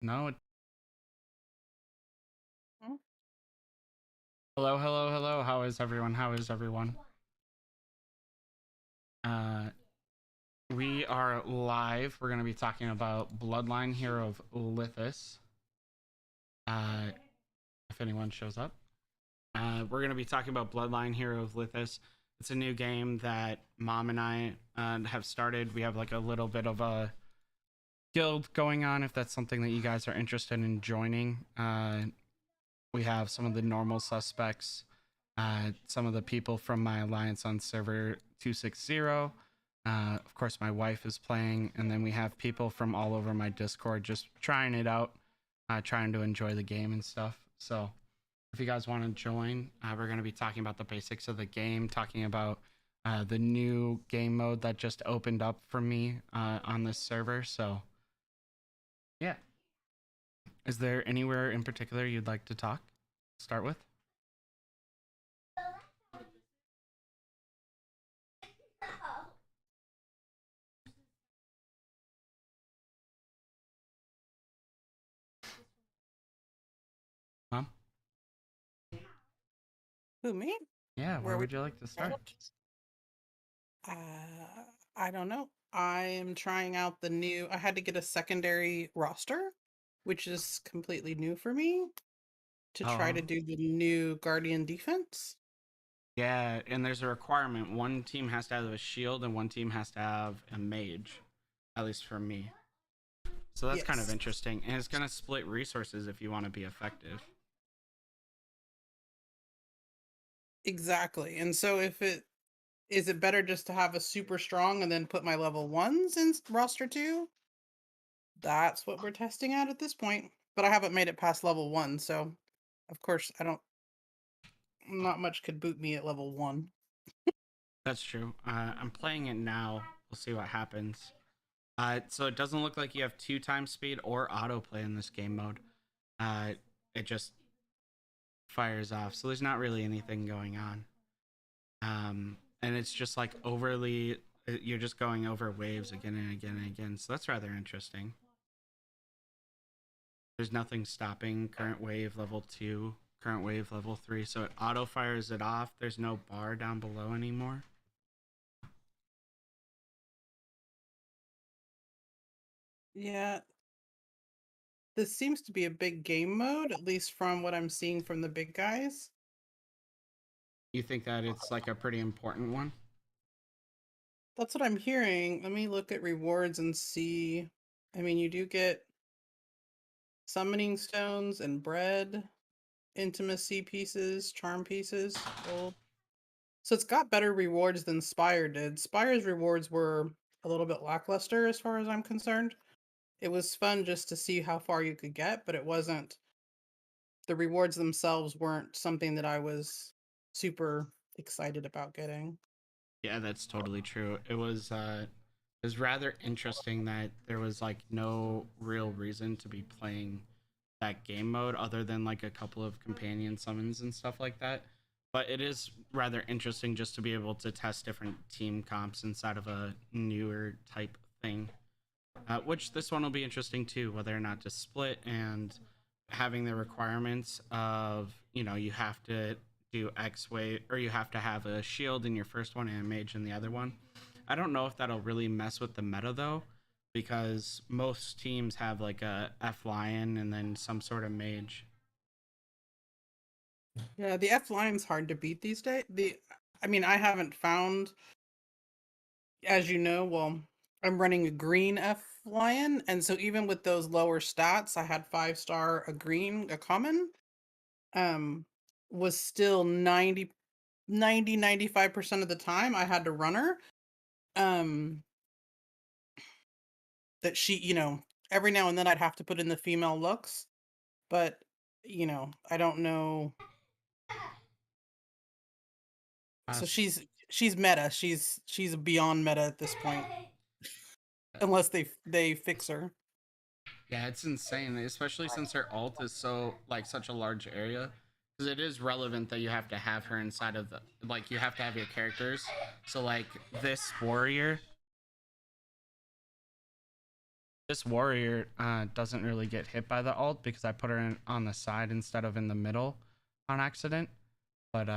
No. Hmm? Hello, hello, hello. How is everyone? How is everyone? Uh, we are live. We're going to be talking about Bloodline Hero of Lithas. Uh, if anyone shows up, we're going to be talking about Bloodline Hero of Lithas. It's a new game that Mom and I have started. We have like a little bit of a guild going on. If that's something that you guys are interested in joining, we have some of the normal suspects, some of the people from my alliance on server 260. Of course, my wife is playing, and then we have people from all over my Discord just trying it out, trying to enjoy the game and stuff. So, if you guys want to join, we're going to be talking about the basics of the game, talking about the new game mode that just opened up for me on this server. So, yeah. Is there anywhere in particular you'd like to start with? Mom? Who, me? Yeah, where Where we would you like to start? start? I don't know. I am trying out the new. I had to get a secondary roster, which is completely new for me to try to Oh, do the new Guardian defense. yeah, and there's a requirement. One team has to have a shield and one team has to have a mage, at least for me. So that's kind of Yes, interesting. And it's going to split resources if you want to be effective. exactly. And so, if it is it better just to have a super strong and then put my level ones in roster two? That's what we're testing out at this point. But I haven't made it past level one, so of course I don't. Not much could boot me at level one. That's true. I'm playing it now. We'll see what happens. So it doesn't look like you have two times speed or autoplay in this game mode. Uh, it just fires off. So there's not really anything going on. And it's just like overly, you're just going over waves again and again and again. So that's rather interesting. There's nothing stopping current wave level 2, current wave level 3. So it auto fires it off. There's no bar down below anymore. Yeah, this seems to be a big game mode, at least from what I'm seeing from the big guys. You think that it's like a pretty important one? That's what I'm hearing. Let me look at rewards and see. I mean, you do get summoning stones and bread, intimacy pieces, charm pieces, gold. So it's got better rewards than Spire did. Spire's rewards were a little bit lackluster as far as I'm concerned. It was fun just to see how far you could get, but it wasn't, the rewards themselves weren't something that I was super excited about getting. Yeah, that's totally true. It was rather interesting that there was like no real reason to be playing that game mode other than like a couple of companion summons and stuff like that. But it is rather interesting just to be able to test different team comps inside of a newer type thing. Which this one will be interesting too, whether or not to split and having the requirements of, you have to do X way or you have to have a shield in your first one and a mage in the other one. I don't know if that'll really mess with the meta though, because most teams have like a F Lion and then some sort of mage. Yeah, the F line's hard to beat these days. I mean, I haven't found, as you know, well, I'm running a green F lion, and so even with those lower stats, I had 5-star, a green, a common, um, was still 95% of the time I had to run her. Um, that she, every now and then I'd have to put in the female looks, but I don't know. Uh, So she's meta. She's beyond meta at this point, unless they fix her. yeah, it's insane, especially since her ult is so like such a large area. Because it is relevant that you have to have her inside of the like you have to have your characters. So like this warrior This warrior doesn't really get hit by the ult because I put her on the side instead of in the middle on accident. But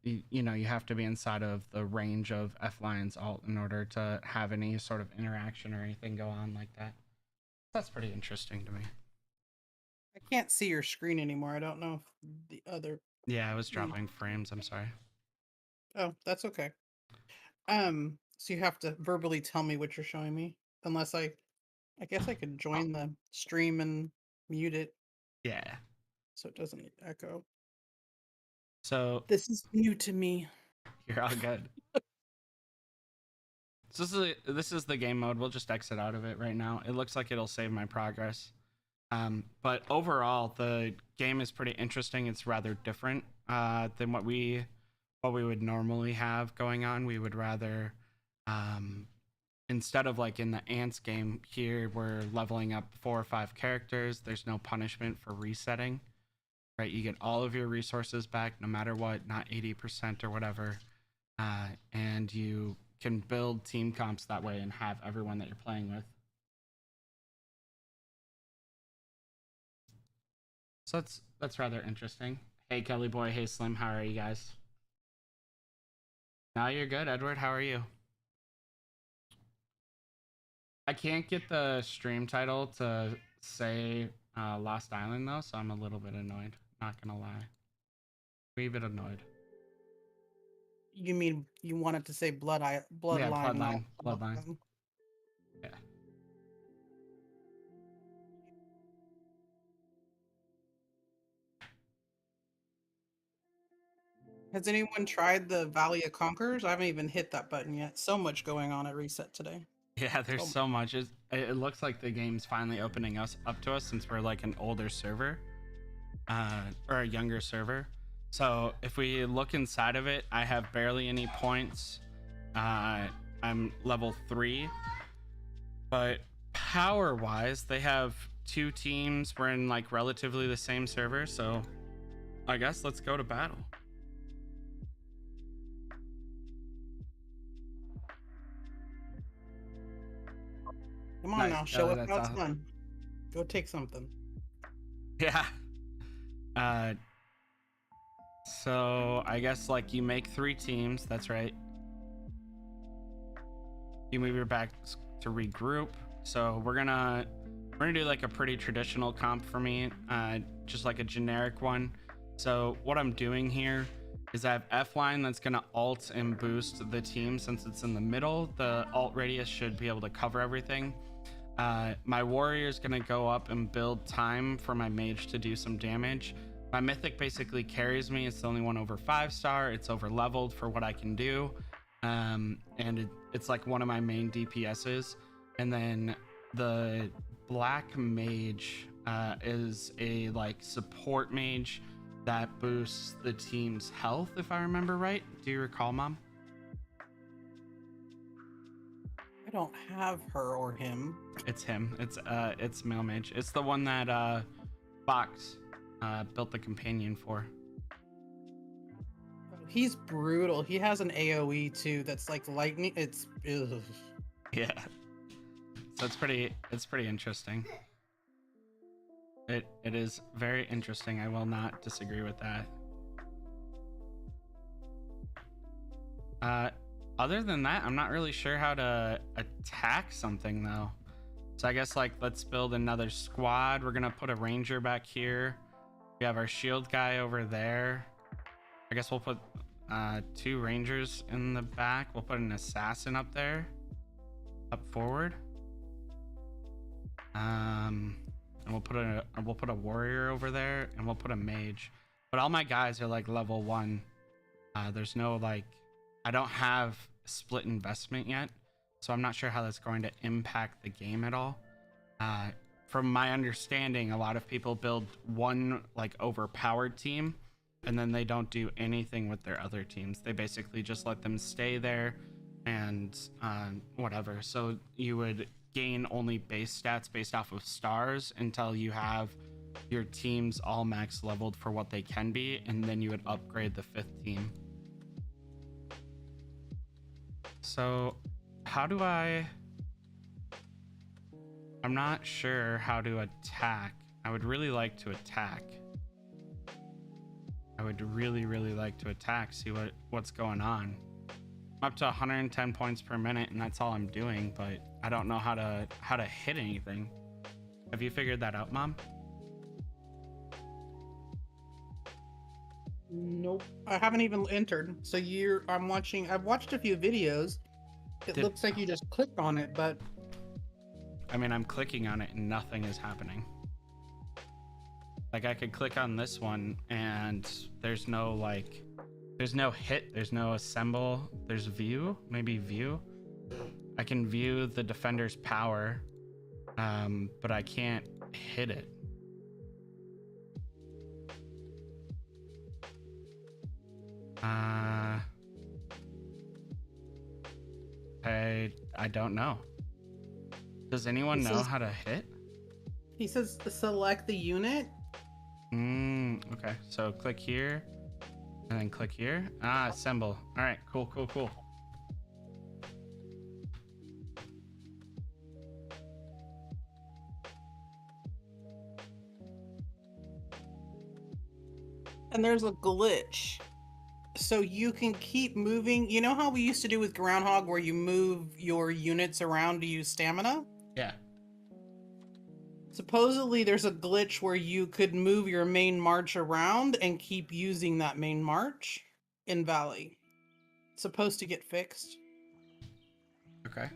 you know, you have to be inside of the range of F-Lion's ult in order to have any sort of interaction or anything go on like that. That's pretty interesting to me. I can't see your screen anymore. I don't know if the other. Yeah, I was dropping frames. I'm sorry. Oh, that's okay. So you have to verbally tell me what you're showing me, unless I guess I could join the stream and mute it Yeah. so it doesn't echo. So This is new to me. you're all good. So this is the game mode. We'll just exit out of it right now. It looks like it'll save my progress. But overall, the game is pretty interesting. It's rather different than what we would normally have going on. We would rather, instead of like in the Ants game here, we're leveling up 4 or 5 characters. There's no punishment for resetting, right? You get all of your resources back no matter what, not 80% or whatever. And you can build team comps that way and have everyone that you're playing with. So that's rather interesting. Hey Kelly boy, hey Slim, how are you guys? Now you're good, Edward. How are you? I can't get the stream title to say Lost Island though, so I'm a little bit annoyed. Not gonna lie, wee bit annoyed. You mean you wanted to say Bloodline? Yeah, Not Bloodline. Yeah. Has anyone tried the Valley of Conquerors? I haven't even hit that button yet. So much going on at Reset today. Yeah, there's so much. It looks like the game's finally opening us up to us since we're like an older server, or a younger server. So if we look inside of it, I have barely any points. I'm level 3, but power-wise, they have 2 teams. We're in like relatively the same server, so I guess let's go to battle. Come on Nice, now, show Kelly, us that's how it's awesome. done. Go take something. Yeah. So I guess like you make 3 teams. That's right. You move your back to regroup. So we're gonna do like a pretty traditional comp for me, just like a generic one. So what I'm doing here is I have F line that's gonna alt and boost the team since it's in the middle. The alt radius should be able to cover everything. My warrior is gonna go up and build time for my mage to do some damage. My mythic basically carries me. It's the only one over 5-star. It's over leveled for what I can do, and it's like one of my main DPSs. And then the black mage is a like support mage that boosts the team's health, if I remember right. Do you recall, Mom? I don't have her or him. It's him. It's male mage. It's the one that Fox built the companion for. He's brutal. He has an AoE too that's like lightning. It's ugh. Yeah. So it's pretty interesting. It is very interesting. I will not disagree with that. Other than that, I'm not really sure how to attack something though. So I guess like let's build another squad. We're gonna put a ranger back here. We have our shield guy over there. I guess we'll put 2 rangers in the back. We'll put an assassin up there, up forward. And we'll put a warrior over there, and we'll put a mage. But all my guys are like level 1. There's no like, I don't have split investment yet, so I'm not sure how that's going to impact the game at all. From my understanding, a lot of people build one like overpowered team, and then they don't do anything with their other teams. They basically just let them stay there and whatever. So you would gain only base stats based off of stars until you have your teams all max leveled for what they can be, and then you would upgrade the 5th team. So how do I I'm not sure how to attack. I would really like to attack. I would really like to attack, see what's going on. I'm up to 110 points per minute, and that's all I'm doing, but I don't know how to hit anything. Have you figured that out, Mom? Nope. I haven't even entered. So I've watched a few videos. It looks like you just clicked on it, but I mean, I'm clicking on it and nothing is happening. Like, I could click on this one and there's no hit, there's no assemble, there's view, maybe view. I can view the defender's power, but I can't hit it. I don't know. Does anyone know how to hit? He says select the unit. Okay, so click here and then click here. Assemble. All right, cool. And there's a glitch. So you can keep moving. You know how we used to do with Groundhog where you move your units around to use stamina? Yeah. Supposedly there's a glitch where you could move your main march around and keep using that main march in Valley. It's supposed to get fixed. Okay.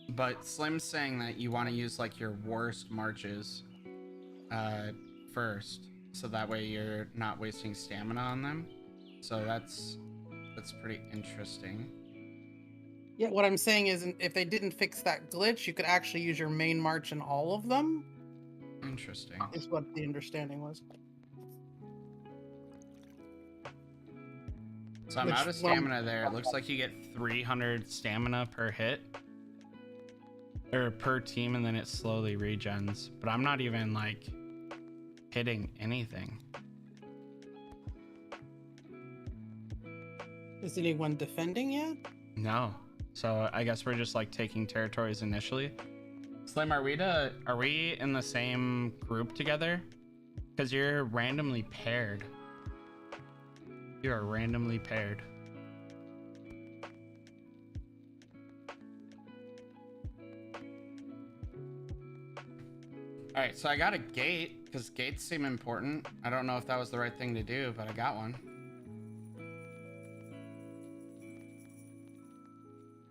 But Slim's saying that you want to use like your worst marches first, so that way you're not wasting stamina on them. So that's pretty interesting. Yeah, what I'm saying is if they didn't fix that glitch, you could actually use your main march in all of them. Interesting. Is what the understanding was. So I'm out of stamina there. It looks like you get 300 stamina per hit. Or per team, and then it slowly regens. But I'm not even like hitting anything. Is anyone defending yet? No. So I guess we're just like taking territories initially. Slim, are we in the same group together? Because you're randomly paired. You are randomly paired. All right, so I got a gate because gates seem important. I don't know if that was the right thing to do, but I got one.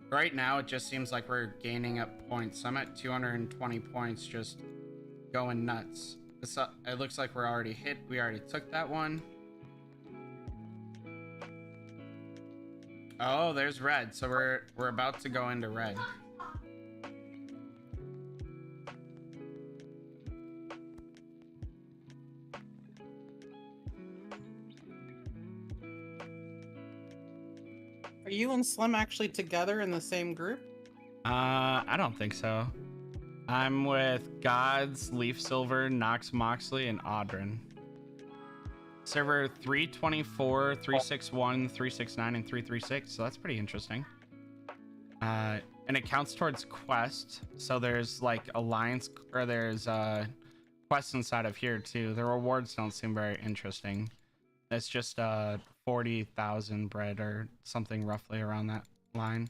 Right now, it just seems like we're gaining up points. I'm at 220 points, just going nuts. It looks like we're already hit. We already took that one. Oh, there's red. So we're about to go into red. Are you and Slim actually together in the same group? I don't think so. I'm with Gods, Leaf Silver, Nox Moxley, and Audrin. Server 324, 361, 369, and 336. So that's pretty interesting. And it counts towards quest. So there's like alliance, or there's quests inside of here too. The rewards don't seem very interesting. It's just 40,000 bread or something roughly around that line.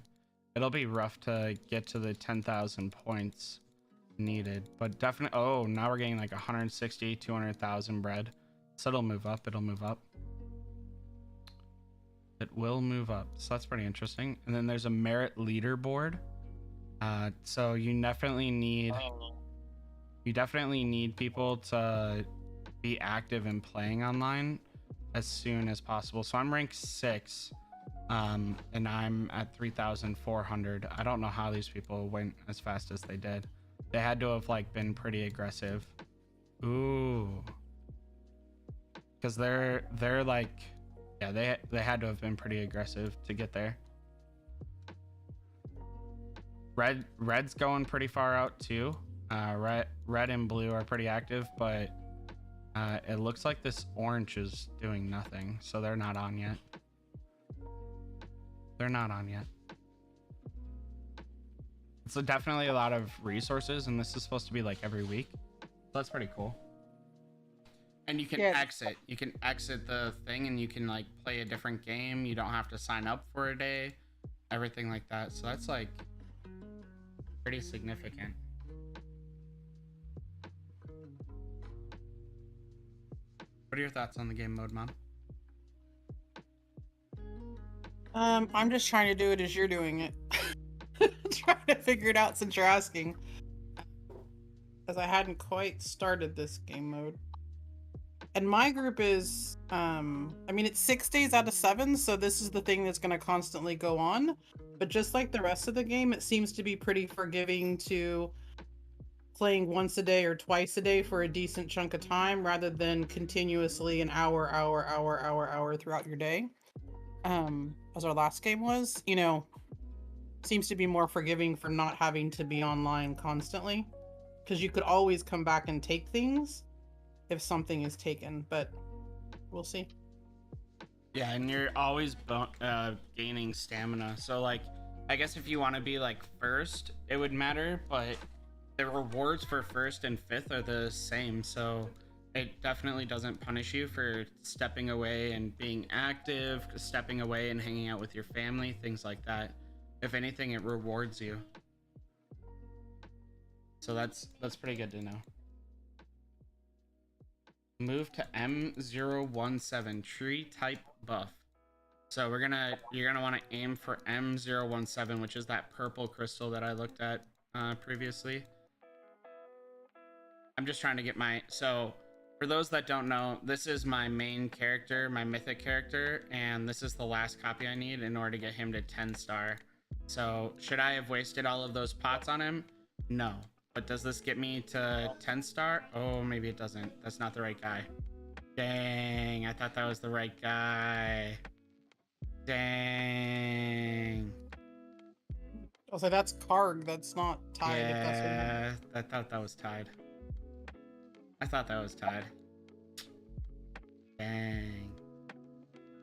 It'll be rough to get to the 10,000 points needed, but definitely. Oh, now we're getting like 160, 200,000 bread. So it'll move up. It'll move up. It will move up. So that's pretty interesting. And then there's a merit leaderboard. So you definitely need people to be active in playing online as soon as possible. So I'm rank 6, and I'm at 3,400. I don't know how these people went as fast as they did. They had to have like been pretty aggressive. Ooh, because they're like, yeah, they had to have been pretty aggressive to get there. Red's going pretty far out too. Red and blue are pretty active, but it looks like this orange is doing nothing, so they're not on yet. They're not on yet. It's definitely a lot of resources, and this is supposed to be like every week. So that's pretty cool. And you can exit. You can exit the thing, and you can like play a different game. You don't have to sign up for a day, everything like that. So that's like pretty significant. What are your thoughts on the game mode, Mom? I'm just trying to do it as you're doing it. Trying to figure it out since you're asking. Because I hadn't quite started this game mode. And my group is, I mean, it's 6 days out of 7, so this is the thing that's going to constantly go on. But just like the rest of the game, it seems to be pretty forgiving to playing once a day or twice a day for a decent chunk of time, rather than continuously an hour throughout your day. As our last game was, you know, seems to be more forgiving for not having to be online constantly. Because you could always come back and take things if something is taken, but we'll see. Yeah, and you're always gaining stamina. So like, I guess if you want to be like first, it would matter, but the rewards for first and fifth are the same. So it definitely doesn't punish you for stepping away and being active, stepping away and hanging out with your family, things like that. If anything, it rewards you. So that's pretty good to know. Move to M017 tree type buff. So you're gonna want to aim for M017, which is that purple crystal that I looked at previously. I'm just trying to get so for those that don't know, this is my main character, my mythic character, and this is the last copy I need in order to get him to 10 star. So should I have wasted all of those pots on him? No. But does this get me to 10 star? Oh, maybe it doesn't. That's not the right guy. Dang, I thought that was the right guy. Dang. I'll say that's Karg, that's not tied. Yeah, I thought that was tied. I thought that was tied. Dang.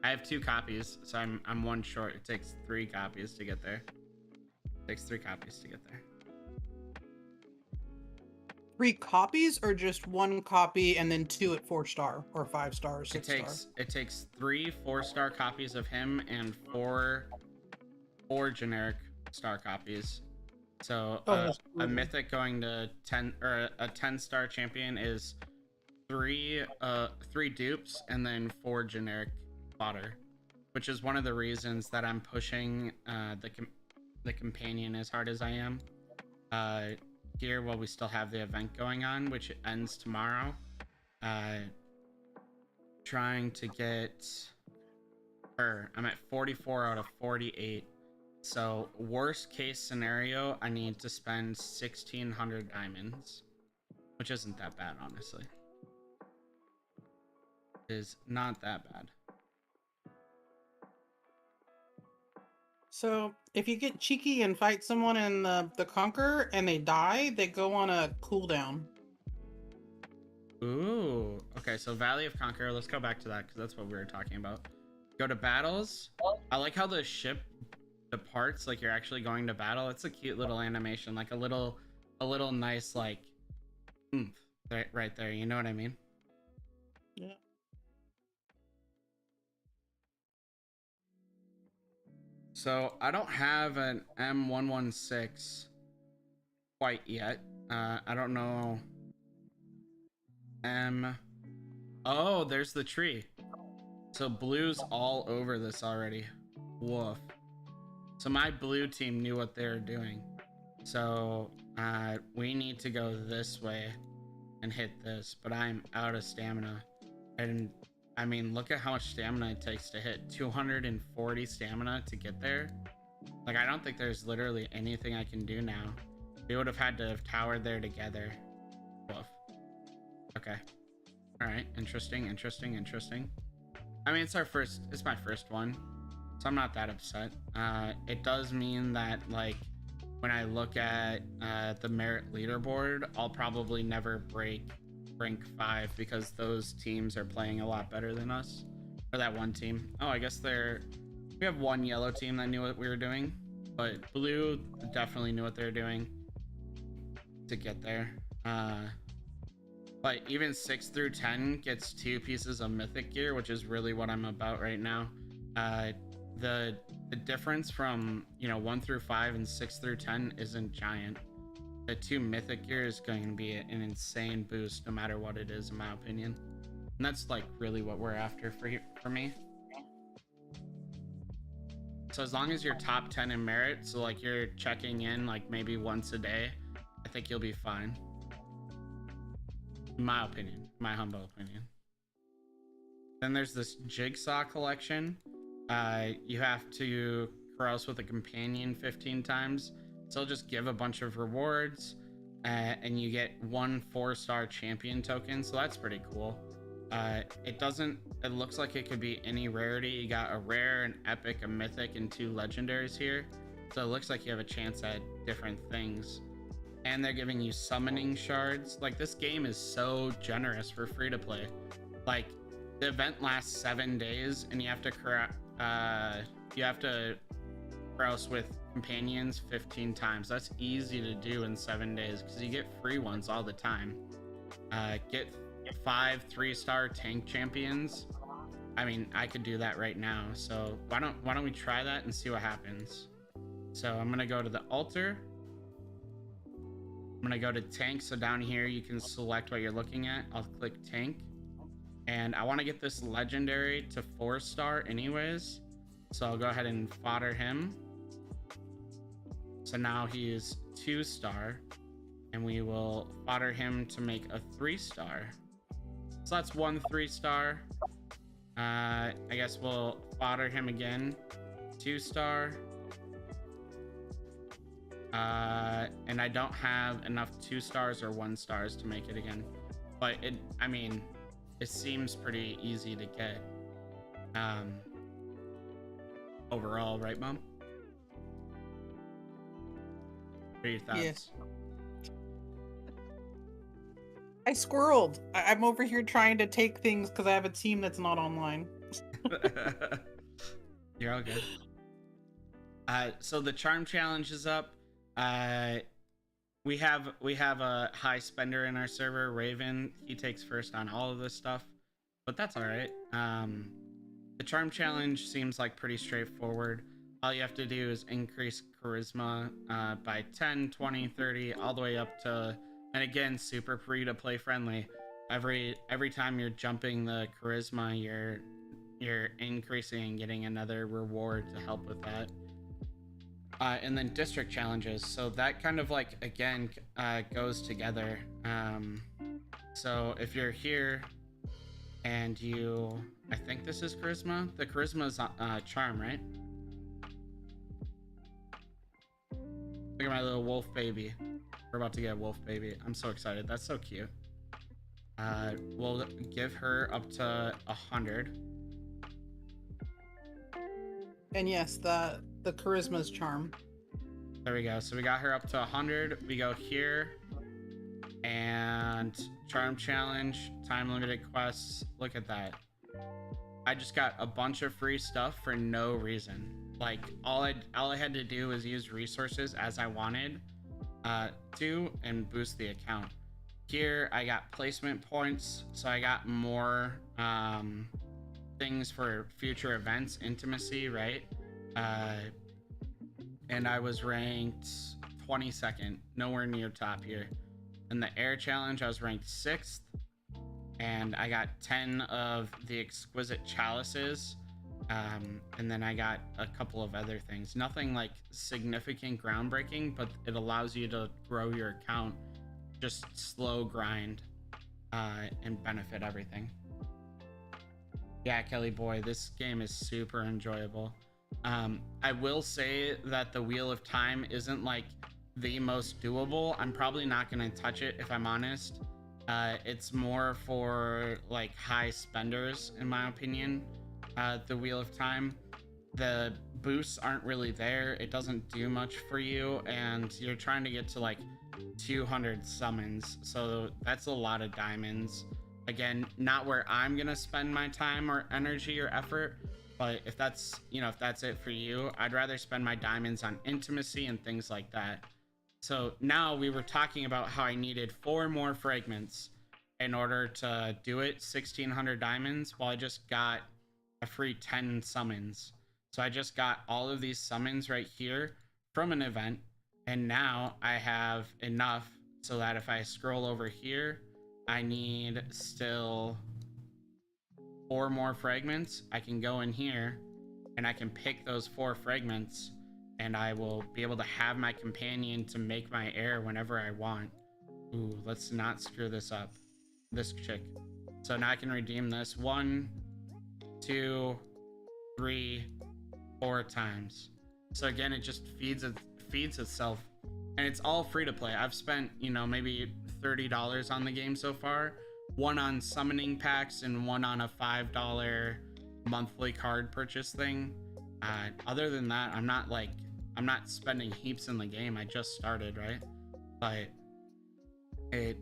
I have 2 copies, so I'm 1 short. It takes 3 copies to get there. It takes 3 copies to get there. 3 copies, or just 1 copy and then 2 at 4 star or 5 star or 6 star? It takes 3 4-star copies of him and 4 generic star copies. So a mythic going to 10, or a 10-star champion is 3 dupes and then 4 generic fodder, which is one of the reasons that I'm pushing the companion as hard as I am here while we still have the event going on, which ends tomorrow. Trying to get her. I'm at 44 out of 48. So worst case scenario, I need to spend 1,600 diamonds, which isn't that bad, honestly. It is not that bad. So if you get cheeky and fight someone in the Conqueror and they die, they go on a cooldown. Ooh, okay, so Valley of Conqueror, let's go back to that because that's what we were talking about. Go to battles. I like how the ship departs like you're actually going to battle. It's a cute little animation, like a little nice like oomph right there, you know what I mean? Yeah. So I don't have an M116 quite yet. I don't know. Oh, there's the tree. So blue's all over this already. Woof. So my blue team knew what they were doing. So we need to go this way and hit this, but I'm out of stamina. And I mean, look at how much stamina it takes to hit 240 stamina to get there. Like, I don't think there's literally anything I can do now. We would have had to have towered there together. Woof. Okay. All right. Interesting. I mean, it's my first one, so I'm not that upset. It does mean that, like, when I look at the merit leaderboard, I'll probably never break rank 5 because those teams are playing a lot better than us. Or that one team. Oh, I guess we have one yellow team that knew what we were doing, but blue definitely knew what they were doing to get there. But even 6 through 10 gets 2 pieces of mythic gear, which is really what I'm about right now. The difference from 1 through 5 and 6 through 10 isn't giant. The 2 mythic gear is going to be an insane boost no matter what it is, in my opinion. And that's like really what we're after for me. So as long as you're top 10 in merit, so like you're checking in like maybe once a day, I think you'll be fine. In my opinion, my humble opinion. Then there's this jigsaw collection. You have to carouse with a companion 15 times. So it'll just give a bunch of rewards, and you get 1 4-star champion token. So that's pretty cool. It looks like it could be any rarity. You got a rare, an epic, a mythic, and 2 legendaries here. So it looks like you have a chance at different things. And they're giving you summoning shards. Like, this game is so generous for free to play. Like, the event lasts 7 days, and you have to carouse with companions 15 times. That's easy to do in 7 days because you get free ones all the time. Get 5 3-star tank champions. I mean, I could do that right now. So why don't we try that and see what happens? So I'm gonna go to the altar. I'm gonna go to tank. So down here you can select what you're looking at. I'll click tank, and I want to get this legendary to 4-star anyways. So I'll go ahead and fodder him. So now he is 2-star, and we will fodder him to make a 3-star. So that's 1 3-star. I guess we'll fodder him again, 2-star. And I don't have enough 2-stars or 1-stars to make it again, but it seems pretty easy to get overall, right, Mom? What are your thoughts? Yes. I squirreled. I'm over here trying to take things because I have a team that's not online. You're all good. So the charm challenge is up. We have a high spender in our server, Raven. He takes first on all of this stuff, but that's all right. The charm challenge seems like pretty straightforward. All you have to do is increase charisma by 10, 20, 30, all the way up to, and again, super free to play friendly. Every time you're jumping the charisma, you're increasing and getting another reward to help with that. And then district challenges. So that kind of like, again, goes together. So if you're here and I think this is charisma. The charisma is charm, right? Look at my little wolf baby. We're about to get a wolf baby. I'm so excited. That's so cute. We'll give her up to 100. And yes, the charisma's charm. There we go. So we got her up to 100. We go here and charm challenge, time limited quests. Look at that. I just got a bunch of free stuff for no reason. Like, all I had to do was use resources as I wanted to and boost the account. Here I got placement points, so I got more things for future events, intimacy, right? And I was ranked 22nd, nowhere near top here. In the air challenge, I was ranked 6th, and I got 10 of the exquisite chalices. And then I got a couple of other things. Nothing like significant groundbreaking, but it allows you to grow your account, just slow grind, and benefit everything. Yeah, Kelly boy, this game is super enjoyable. I will say that the Wheel of Time isn't like the most doable. I'm probably not going to touch it if I'm honest. It's more for like high spenders, in my opinion. The Wheel of Time, the boosts aren't really there. It doesn't do much for you, and you're trying to get to like 200 summons, so that's a lot of diamonds. Again, not where I'm gonna spend my time or energy or effort, But if that's, if that's it for you, I'd rather spend my diamonds on intimacy and things like that. So now we were talking about how I needed 4 more fragments in order to do it, 1600 diamonds. Well, I just got a free 10 summons. So I just got all of these summons right here from an event. And now I have enough so that if I scroll over here, I need still 4 more fragments. I can go in here and I can pick those 4 fragments, and I will be able to have my companion to make my heir whenever I want. Ooh, let's not screw this up. This chick. So now I can redeem this 1, 2, 3, 4 times. So again, it just feeds itself, and it's all free to play. I've spent, maybe $30 on the game so far. 1 on summoning packs and 1 on a $5 monthly card purchase thing. Other than that, I'm not spending heaps in the game. I just started, right? But it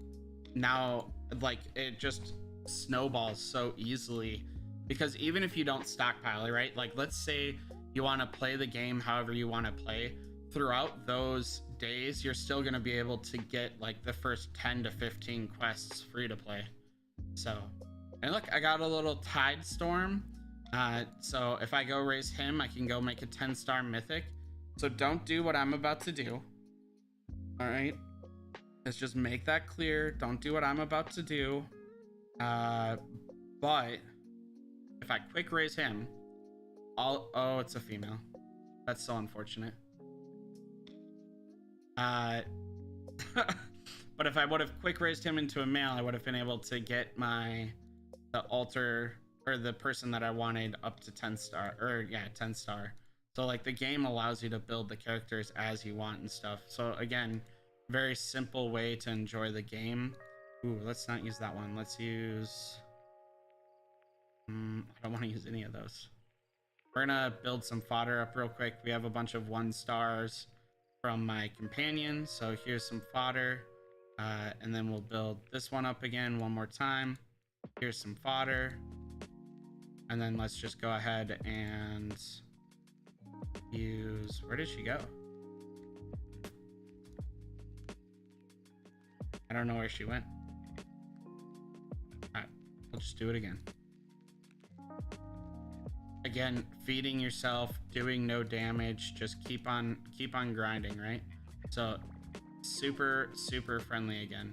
just snowballs so easily, because even if you don't stockpile it, right? Like, let's say you want to play the game however you want to play, throughout those days you're still going to be able to get like the first 10 to 15 quests free to play. So, and look, I got a little Tide Storm. So if I go raise him, I can go make a 10-star mythic. So don't do what I'm about to do. All right, let's just make that clear. Don't do what I'm about to do. But if I quick raise him, oh, it's a female. That's so unfortunate. But if I would have quick raised him into a male, I would have been able to get the altar, or the person that I wanted, up to 10 star, 10 star. So like, the game allows you to build the characters as you want and stuff. So again, very simple way to enjoy the game. Ooh, let's not use that one. Let's use, I don't want to use any of those. We're gonna build some fodder up real quick. We have a bunch of 1 stars from my companion, so here's some fodder. And then we'll build this one up again one more time. Here's some fodder. And then let's just go ahead and use, where did she go? I don't know where she went. All right, we'll just do it again. Again, feeding yourself, doing no damage, just keep on grinding, right? So super friendly again.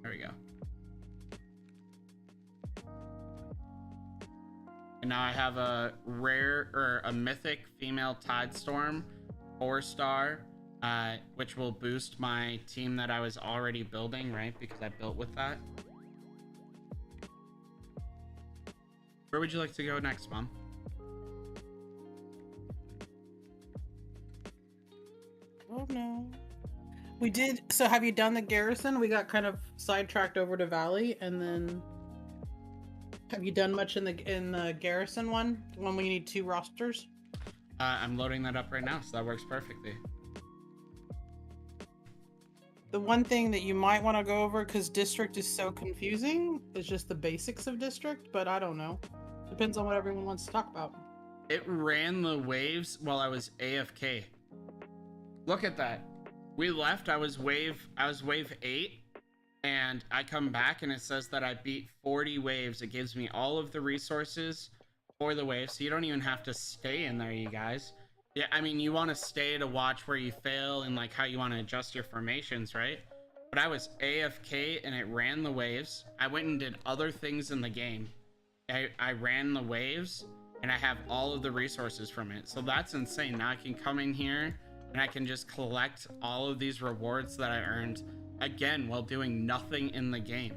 There we go. And now I have a rare, or a mythic female Tide Storm, 4-star, which will boost my team that I was already building, right? Because I built with that. Where would you like to go next, Mom? Oh no. We did. So have you done the garrison? We got kind of sidetracked over to Valley, and then have you done much in the garrison one? The one where you need 2 rosters? I'm loading that up right now, so that works perfectly. The one thing that you might want to go over, because district is so confusing, is just the basics of district, but I don't know. Depends on what everyone wants to talk about. It ran the waves while I was AFK. Look at that. We left, I was wave 8, and I come back and it says that I beat 40 waves. It gives me all of the resources for the wave, so you don't even have to stay in there, you guys. Yeah, I mean, you want to stay to watch where you fail and like how you want to adjust your formations, right? But I was AFK and it ran the waves. I went and did other things in the game. I ran the waves and I have all of the resources from it. So that's insane. Now I can come in here and I can just collect all of these rewards that I earned, again, while doing nothing in the game.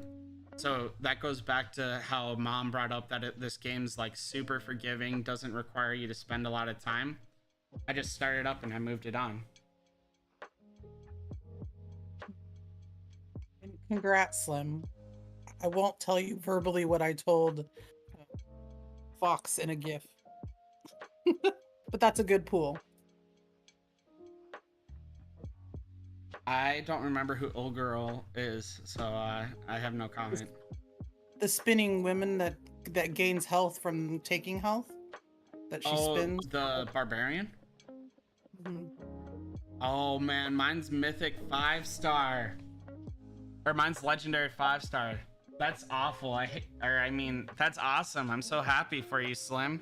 So that goes back to how Mom brought up that this game's like super forgiving, doesn't require you to spend a lot of time. I just started up and I moved it on. Congrats, Slim. I won't tell you verbally what I told Fox in a GIF. But that's a good pool. I don't remember who Old Girl is, so I have no comment. the spinning women that gains health from taking health that she spins. The barbarian. Mhm. Oh man, mine's mythic 5-star, or mine's legendary 5-star. That's awful. I mean, that's awesome. I'm so happy for you, Slim.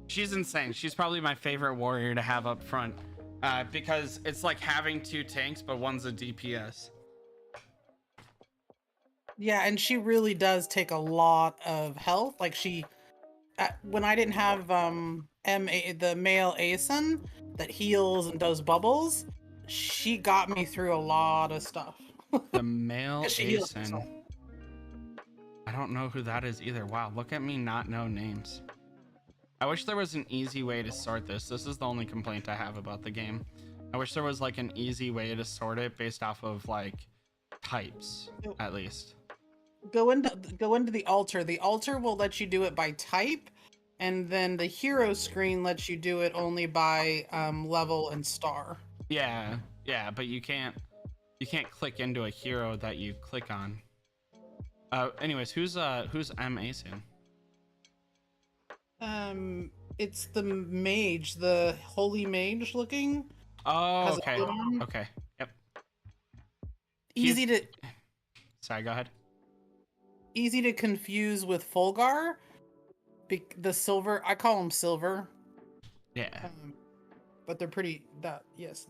She's insane. She's probably my favorite warrior to have up front, because it's like having 2 tanks, but one's a DPS. Yeah, and she really does take a lot of health. Like when I didn't have the male ASIN that heals and does bubbles, she got me through a lot of stuff. The male 'Cause she heals ASIN. herself. I don't know who that is either. Wow, look at me not know names. I wish there was an easy way to sort this. This is the only complaint I have about the game. I wish there was like an easy way to sort it based off of like types, at least. Go into the altar. The altar will let you do it by type, and then the hero screen lets you do it only by level and star. Yeah, but you can't click into a hero that you click on. Anyways, who's M ASIN? It's the mage, the holy mage looking. Oh, okay. Okay. Yep. Easy to Sorry, go ahead. Easy to confuse with Fulgar. The silver, I call them silver. Yeah. But they're pretty. Yes.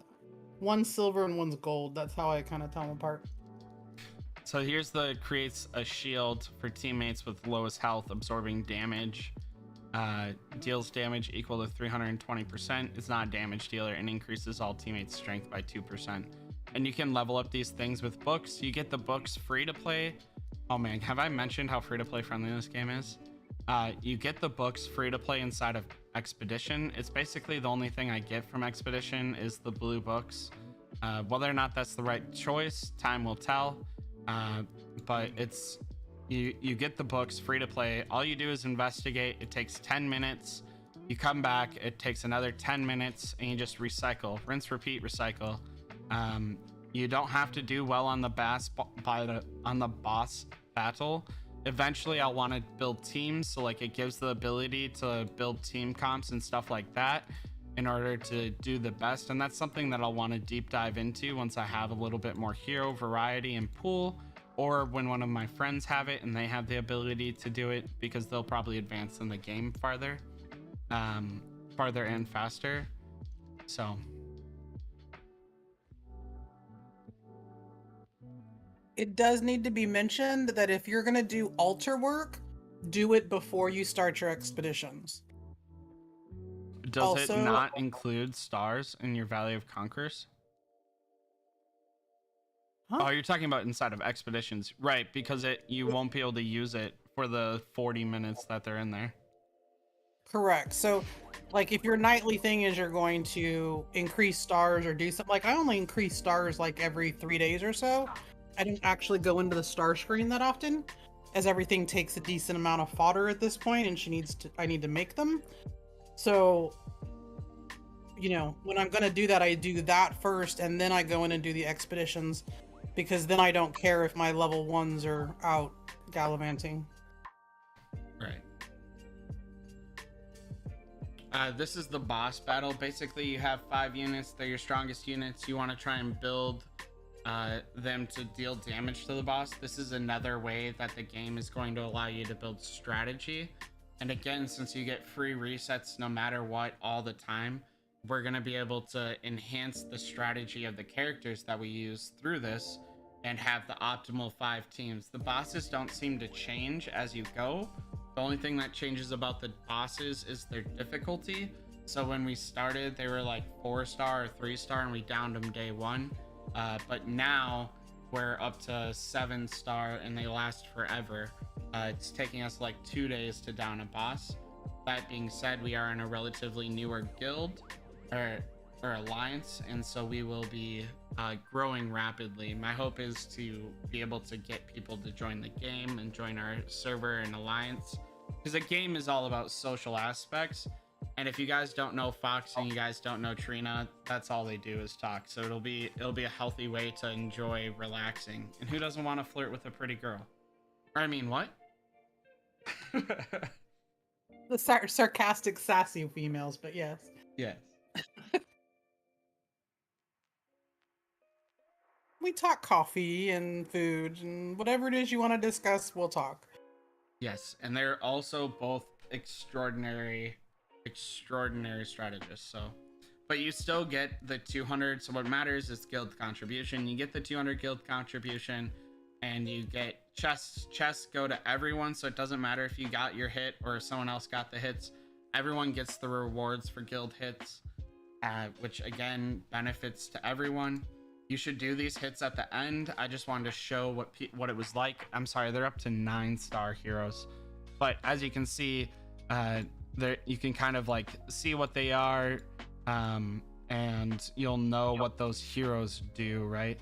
One's silver and one's gold. That's how I kind of tell them apart. So here's creates a shield for teammates with lowest health, absorbing damage. Deals damage equal to 320%. It's not a damage dealer and increases all teammates' strength by 2%. And you can level up these things with books. You get the books free to play. Oh man, have I mentioned how free to play friendly this game is? You get the books free to play inside of Expedition. It's basically the only thing I get from Expedition is the blue books. Whether or not that's the right choice, time will tell. But it's you get the books free to play. All you do is investigate. It takes 10 minutes. You come back, it takes another 10 minutes, and you just recycle, rinse, repeat, recycle. You don't have to do well on the boss battle. Eventually I'll want to build teams, so like it gives the ability to build team comps and stuff like that in order to do the best, and that's something that I'll want to deep dive into once I have a little bit more hero variety and pool, or when one of my friends have it and they have the ability to do it, because they'll probably advance in the game farther and faster. So it does need to be mentioned that if you're going to do altar work, do it before you start your expeditions. Does it not include stars in your Valley of Conquerors? Huh? Oh, you're talking about inside of expeditions, right? Because you won't be able to use it for the 40 minutes that they're in there. Correct. So, like, if your nightly thing is you're going to increase stars or do something, like I only increase stars like every 3 days or so. I don't actually go into the star screen that often, as everything takes a decent amount of fodder at this point, and I need to make them. So, you know, when I'm gonna do that, I do that first, and then I go in and do the expeditions, because then I don't care if my level 1s are out gallivanting. Right. This is the boss battle. Basically, you have 5 units. They're your strongest units. You want to try and build them to deal damage to the boss. This is another way that the game is going to allow you to build strategy. And again, since you get free resets no matter what all the time, we're going to be able to enhance the strategy of the characters that we use through this and have the optimal 5 teams. The bosses don't seem to change as you go. The only thing that changes about the bosses is their difficulty. So when we started, they were like 4-star or 3-star, and we downed them day 1. But now we're up to 7-star, and they last forever. It's taking us like 2 days to down a boss. That being said, we are in a relatively newer guild or alliance, and so we will be growing rapidly. My hope is to be able to get people to join the game and join our server and alliance, because the game is all about social aspects. And if you guys don't know Fox and you guys don't know Trina, that's all they do is talk. So it'll be a healthy way to enjoy relaxing. And who doesn't want to flirt with a pretty girl? Or I mean, what? The sarcastic, sassy females, but yes. Yes. We talk coffee and food and whatever it is you want to discuss, we'll talk. Yes, and they're also both extraordinary strategists. So, but you still get the 200. So what matters is guild contribution. You get the 200 guild contribution, and you get chests. Chests go to everyone, so it doesn't matter if you got your hit or if someone else got the hits. Everyone gets the rewards for guild hits, which again benefits to everyone. You should do these hits at the end. I just wanted to show what it was like. I'm sorry, they're up to 9-star heroes, but as you can see, there you can kind of like see what they are, and you'll know what those heroes do, right?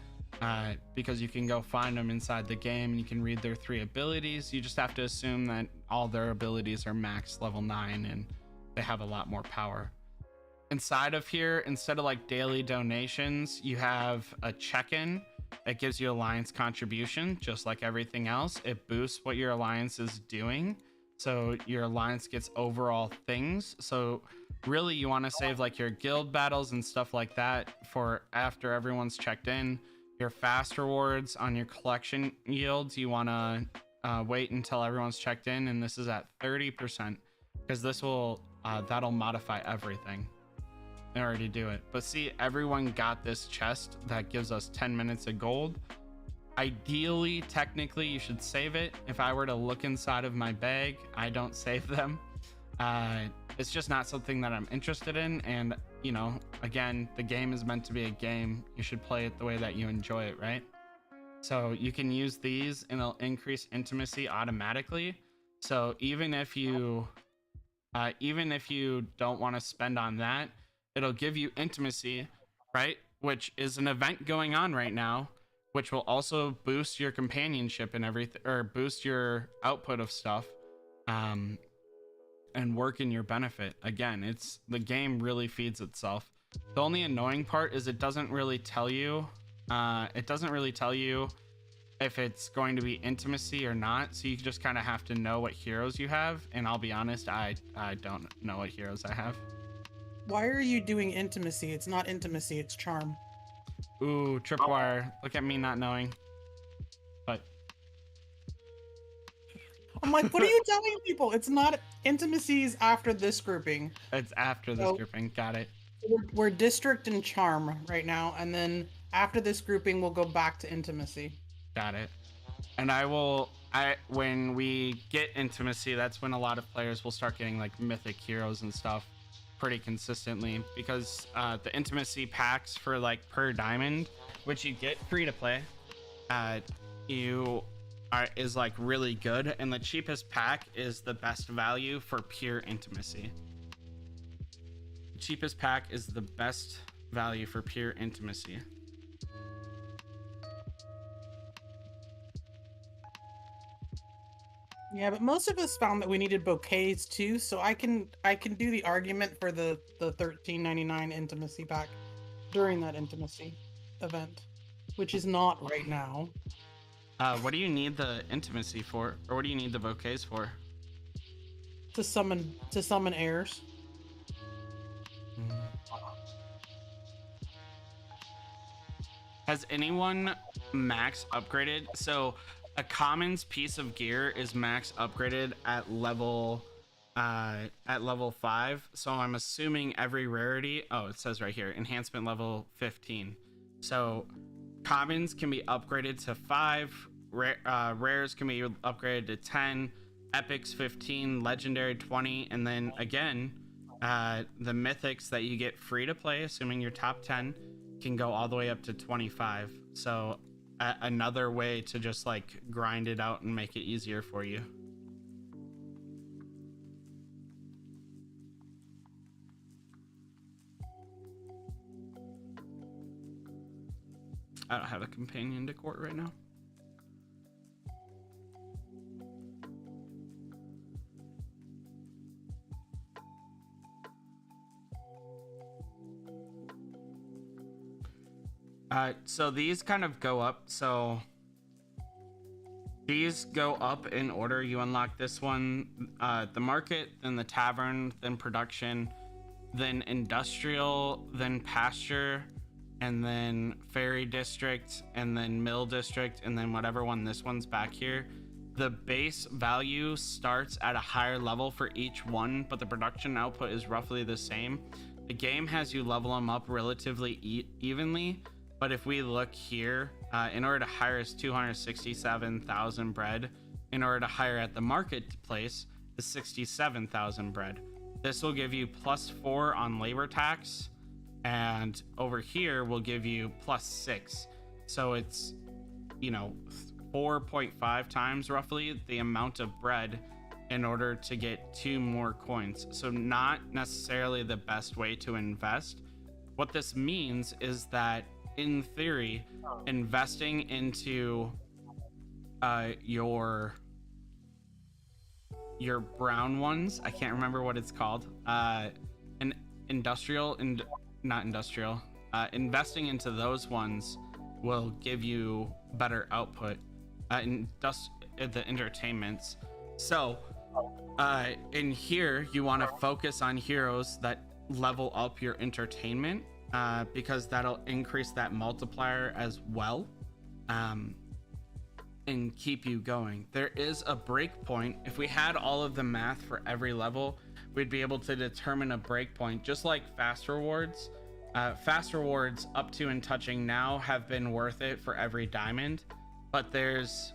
Because you can go find them inside the game and you can read their 3 abilities. You just have to assume that all their abilities are max level 9 and they have a lot more power. Inside of here, instead of like daily donations, you have a check-in. It gives you alliance contribution, just like everything else. It boosts what your alliance is doing, so your alliance gets overall things. So really you want to save like your guild battles and stuff like that for after everyone's checked in. Your fast rewards on your collection yields, you want to wait until everyone's checked in, and this is at 30%, because this will that'll modify everything. I already do it, but see, everyone got this chest that gives us 10 minutes of gold. Ideally, technically, you should save it. If I were to look inside of my bag, I don't save them. It's just not something that I'm interested in, and you know, again, the game is meant to be a game. You should play it the way that you enjoy it, right? So you can use these and it'll increase intimacy automatically. So even if you don't want to spend on that, it'll give you intimacy, right? Which is an event going on right now, which will also boost your companionship and everything, or boost your output of stuff, and work in your benefit. Again, it's the game really feeds itself. The only annoying part is it doesn't really tell you. It doesn't really tell you if it's going to be intimacy or not. So you just kind of have to know what heroes you have. And I'll be honest, I don't know what heroes I have. Why are you doing intimacy? It's not intimacy, it's charm. Ooh, tripwire. Look at me not knowing. But I'm like, what are you telling people? It's not intimacies after this grouping. it's after this grouping. Got it. We're district and charm right now, and then after this grouping, we'll go back to intimacy. Got it. And when we get intimacy, that's when a lot of players will start getting like mythic heroes and stuff pretty consistently, because the intimacy packs for like per diamond, which you get free to play, is like really good, and the cheapest pack is the best value for pure intimacy. The cheapest pack is the best value for pure intimacy. Yeah, but most of us found that we needed bouquets too, so I can do the argument for the $13.99 intimacy pack during that intimacy event, which is not right now. What do you need the intimacy for, or what do you need the bouquets for? To summon heirs. Has anyone max upgraded? So a common's piece of gear is max upgraded at level 5. So I'm assuming every rarity, oh, it says right here, enhancement level 15. So commons can be upgraded to 5, rares can be upgraded to 10, epics 15, legendary 20, and then again, the mythics that you get free to play, assuming you're top 10, can go all the way up to 25. So another way to just like grind it out and make it easier for you. I don't have a companion to court right now. So these kind of go up. So These go up in order. You unlock this one, the market, then the tavern, then production, then industrial, then pasture, and then ferry district, and then mill district, and then whatever one this one's back here. The base value starts at a higher level for each one, but the production output is roughly the same. The game has you level them up relatively evenly, but if we look here, in order to hire is 267,000 bread. In order to hire at the marketplace is 67,000 bread. This will give you +4 on labor tax, and over here will give you +6. So it's, 4.5 times roughly the amount of bread in order to get 2 more coins. So not necessarily the best way to invest. What this means is that in theory, investing into your brown ones, I can't remember what it's called, investing into those ones will give you better output in the entertainments. So in here you want to focus on heroes that level up your entertainment, because that'll increase that multiplier as well, and keep you going. There is a breakpoint. If we had all of the math for every level, we'd be able to determine a breakpoint, just like fast rewards. Fast rewards up to and touching now have been worth it for every diamond, but there's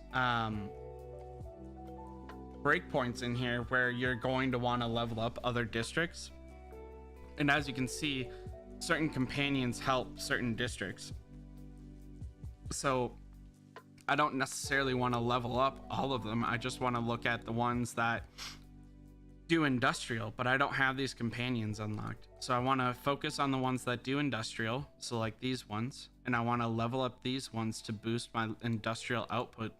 breakpoints in here where you're going to want to level up other districts, and as you can see, certain companions help certain districts. So I don't necessarily want to level up all of them. I just want to look at the ones that do industrial, but I don't have these companions unlocked. So I want to focus on the ones that do industrial, so like these ones, and I want to level up these ones to boost my industrial output.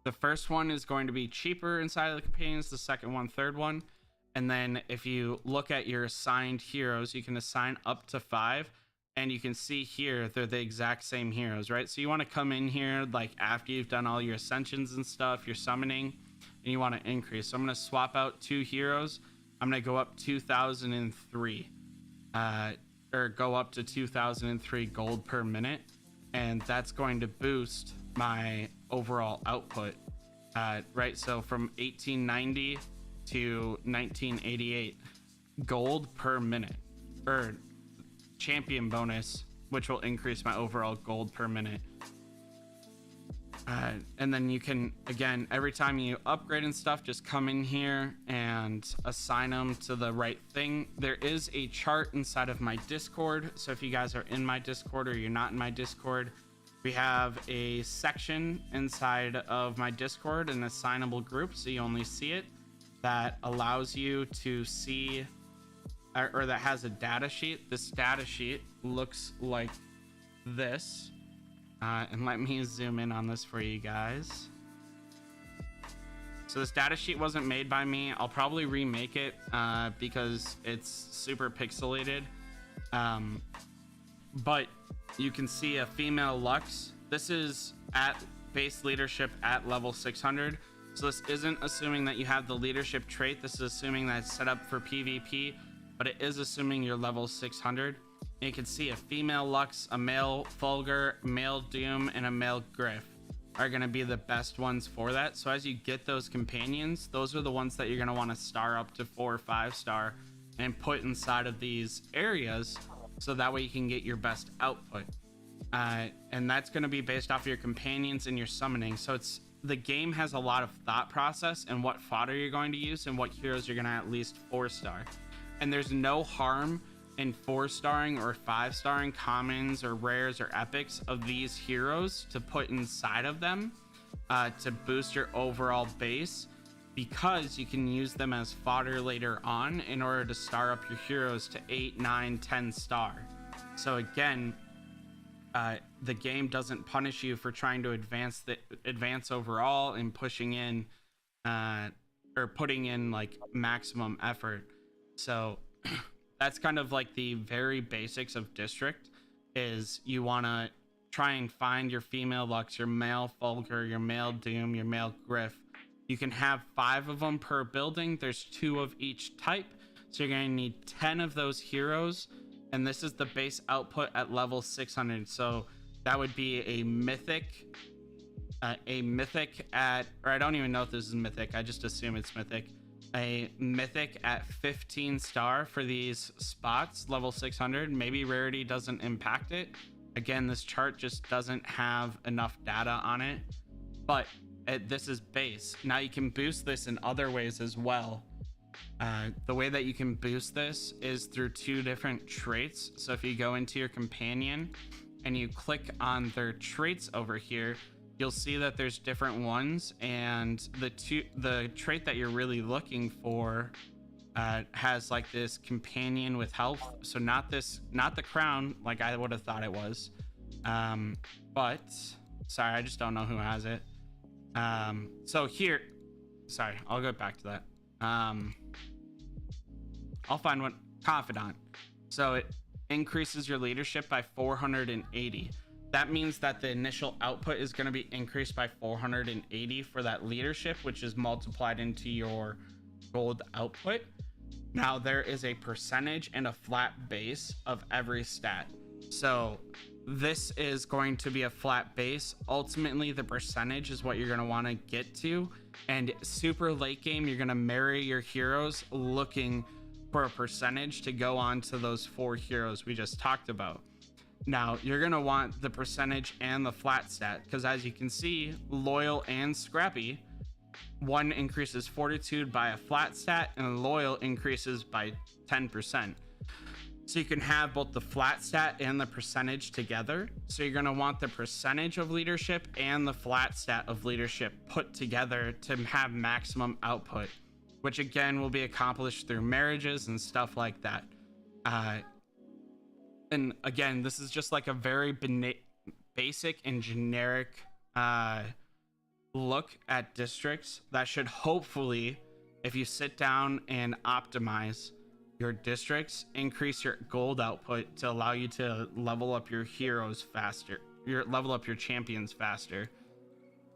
The first one is going to be cheaper inside of the companions, the second one, third one. And then if you look at your assigned heroes, you can assign up to 5, and you can see here they're the exact same heroes, right? So you want to come in here like after you've done all your ascensions and stuff, your summoning, and you want to increase. So I'm going to swap out 2 heroes. I'm going to go up 2003, or go up to 2003 gold per minute, and that's going to boost my overall output, right? So from 1890 to 1988 gold per minute, or champion bonus, which will increase my overall gold per minute. And then you can, again, every time you upgrade and stuff, just come in here and assign them to the right thing. There is a chart inside of my Discord, so if you guys are in my Discord or you're not in my Discord, we have a section inside of my Discord, an assignable group, so you only see it, that allows you to see, or that has a data sheet. This data sheet looks like this, and let me zoom in on this for you guys. So this data sheet wasn't made by me. I'll probably remake it because it's super pixelated, but you can see a female Lux. This is at base leadership at level 600. So this isn't assuming that you have the leadership trait. This is assuming that it's set up for PvP, but it is assuming you're level 600. And you can see a female Lux, a male Fulgur, male Doom, and a male Griff are going to be the best ones for that. So as you get those companions, those are the ones that you're going to want to star up to 4 or 5 star and put inside of these areas, so that way you can get your best output. And that's going to be based off of your companions and your summoning. So the game has a lot of thought process and what fodder you're going to use and what heroes you're going to at least 4-star. And there's no harm in 4-starring or 5-starring commons or rares or epics of these heroes to put inside of them to boost your overall base, because you can use them as fodder later on in order to star up your heroes to 8, 9, 10 star. So again, the game doesn't punish you for trying to advance overall and pushing in or putting in like maximum effort. So that's kind of like the very basics of district. Is you want to try and find your female Lux, your male Fulgur, your male Doom, your male Griff. You can have 5 of them per building. There's 2 of each type. So you're going to need 10 of those heroes. And this is the base output at level 600. So that would be a mythic at, or I don't even know if this is mythic. I just assume it's mythic. A mythic at 15 star for these spots, level 600. Maybe rarity doesn't impact it. Again, this chart just doesn't have enough data on it, but this is base. Now you can boost this in other ways as well. The way that you can boost this is through 2 different traits. So if you go into your companion and you click on their traits over here, you'll see that there's different ones, and the trait that you're really looking for has like this companion with health. So not the crown like I would have thought it was, but sorry, I just don't know who has it. So here, sorry, I'll go back to that. I'll find one. Confidant. So it increases your leadership by 480. That means that the initial output is going to be increased by 480 for that leadership, which is multiplied into your gold output. Now there is a percentage and a flat base of every stat. So this is going to be a flat base. Ultimately, the percentage is what you're going to want to get to. And super late game, you're going to marry your heroes looking for a percentage to go on to those 4 heroes we just talked about. Now, you're going to want the percentage and the flat stat, because as you can see, loyal and scrappy, one increases fortitude by a flat stat and loyal increases by 10%. So you can have both the flat stat and the percentage together. So you're going to want the percentage of leadership and the flat stat of leadership put together to have maximum output, which again will be accomplished through marriages and stuff like that. And again, this is just like a very basic and generic look at districts that should hopefully, if you sit down and optimize your districts, increase your gold output to allow you to level up your heroes faster, level up your champions faster.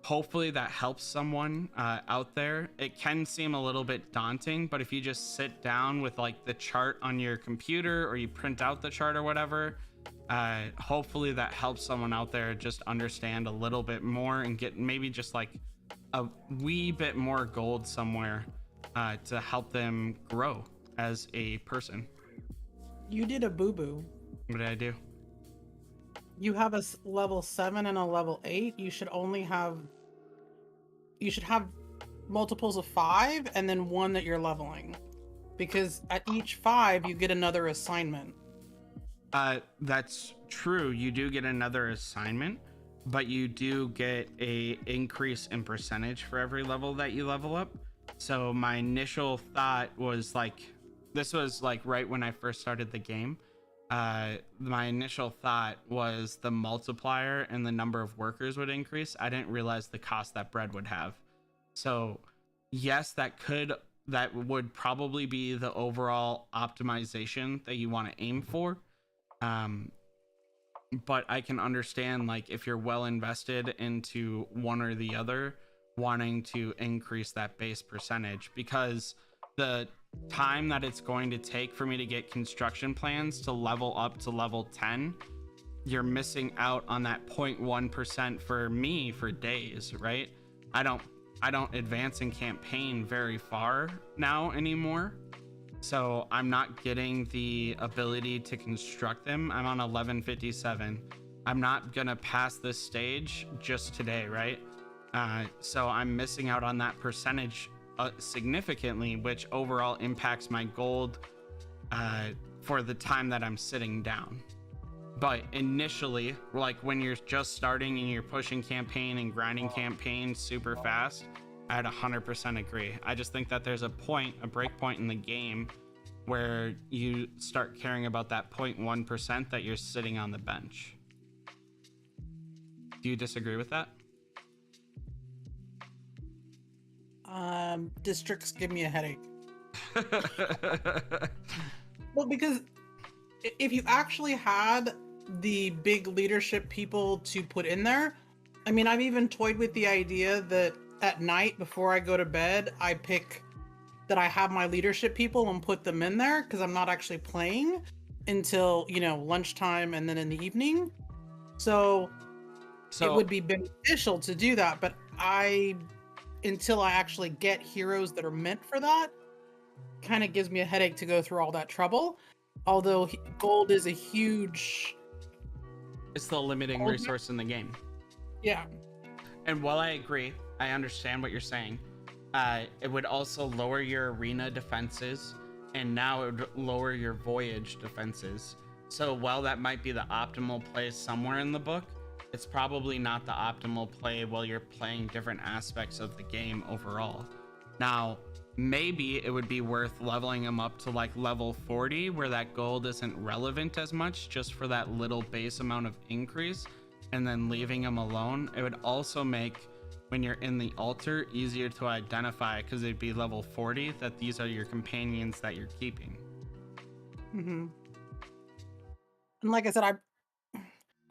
Hopefully that helps someone out there. It can seem a little bit daunting, but if you just sit down with like the chart on your computer, or you print out the chart or whatever, hopefully that helps someone out there just understand a little bit more and get maybe just like a wee bit more gold somewhere to help them grow as a person. You did a boo-boo. What did I do? You have a level 7 and a level 8. You should have multiples of 5 and then 1 that you're leveling, because at each 5 you get another assignment. That's true. You do get another assignment, but you do get a increase in percentage for every level that you level up. So my initial thought was like, this was like right when I first started the game. My initial thought was the multiplier and the number of workers would increase. I didn't realize the cost that bread would have. So yes, that would probably be the overall optimization that you want to aim for. But I can understand, like, if you're well invested into one or the other, wanting to increase that base percentage, because the time that it's going to take for me to get construction plans to level up to level 10, you're missing out on that 0.1% for me for days, right? I don't advance in campaign very far now anymore, so I'm not getting the ability to construct them. I'm on 1157. I'm not gonna pass this stage just today, right? So I'm missing out on that percentage significantly, which overall impacts my gold for the time that I'm sitting down. But initially, like when you're just starting and you're pushing campaign and grinding campaign super fast, I'd 100% agree. I just think that there's a break point in the game where you start caring about that 0.1% that you're sitting on the bench. Do you disagree with that? Districts give me a headache. Well, because if you actually had the big leadership people to put in there. I mean, I've even toyed with the idea that at night before I go to bed, I pick that I have my leadership people and put them in there because I'm not actually playing until, lunchtime and then in the evening. So it would be beneficial to do that, but until I actually get heroes that are meant for that, kind of gives me a headache to go through all that trouble. Although gold is a huge... It's the limiting resource in the game. Yeah. And while I agree, I understand what you're saying. It would also lower your arena defenses, and now it would lower your voyage defenses. So while that might be the optimal play somewhere in the book, it's probably not the optimal play while you're playing different aspects of the game overall. Now, maybe it would be worth leveling them up to like level 40, where that gold isn't relevant as much, just for that little base amount of increase, and then leaving them alone. It would also make, when you're in the altar, easier to identify, because it'd be level 40 that these are your companions that you're keeping. Mm-hmm. And like I said,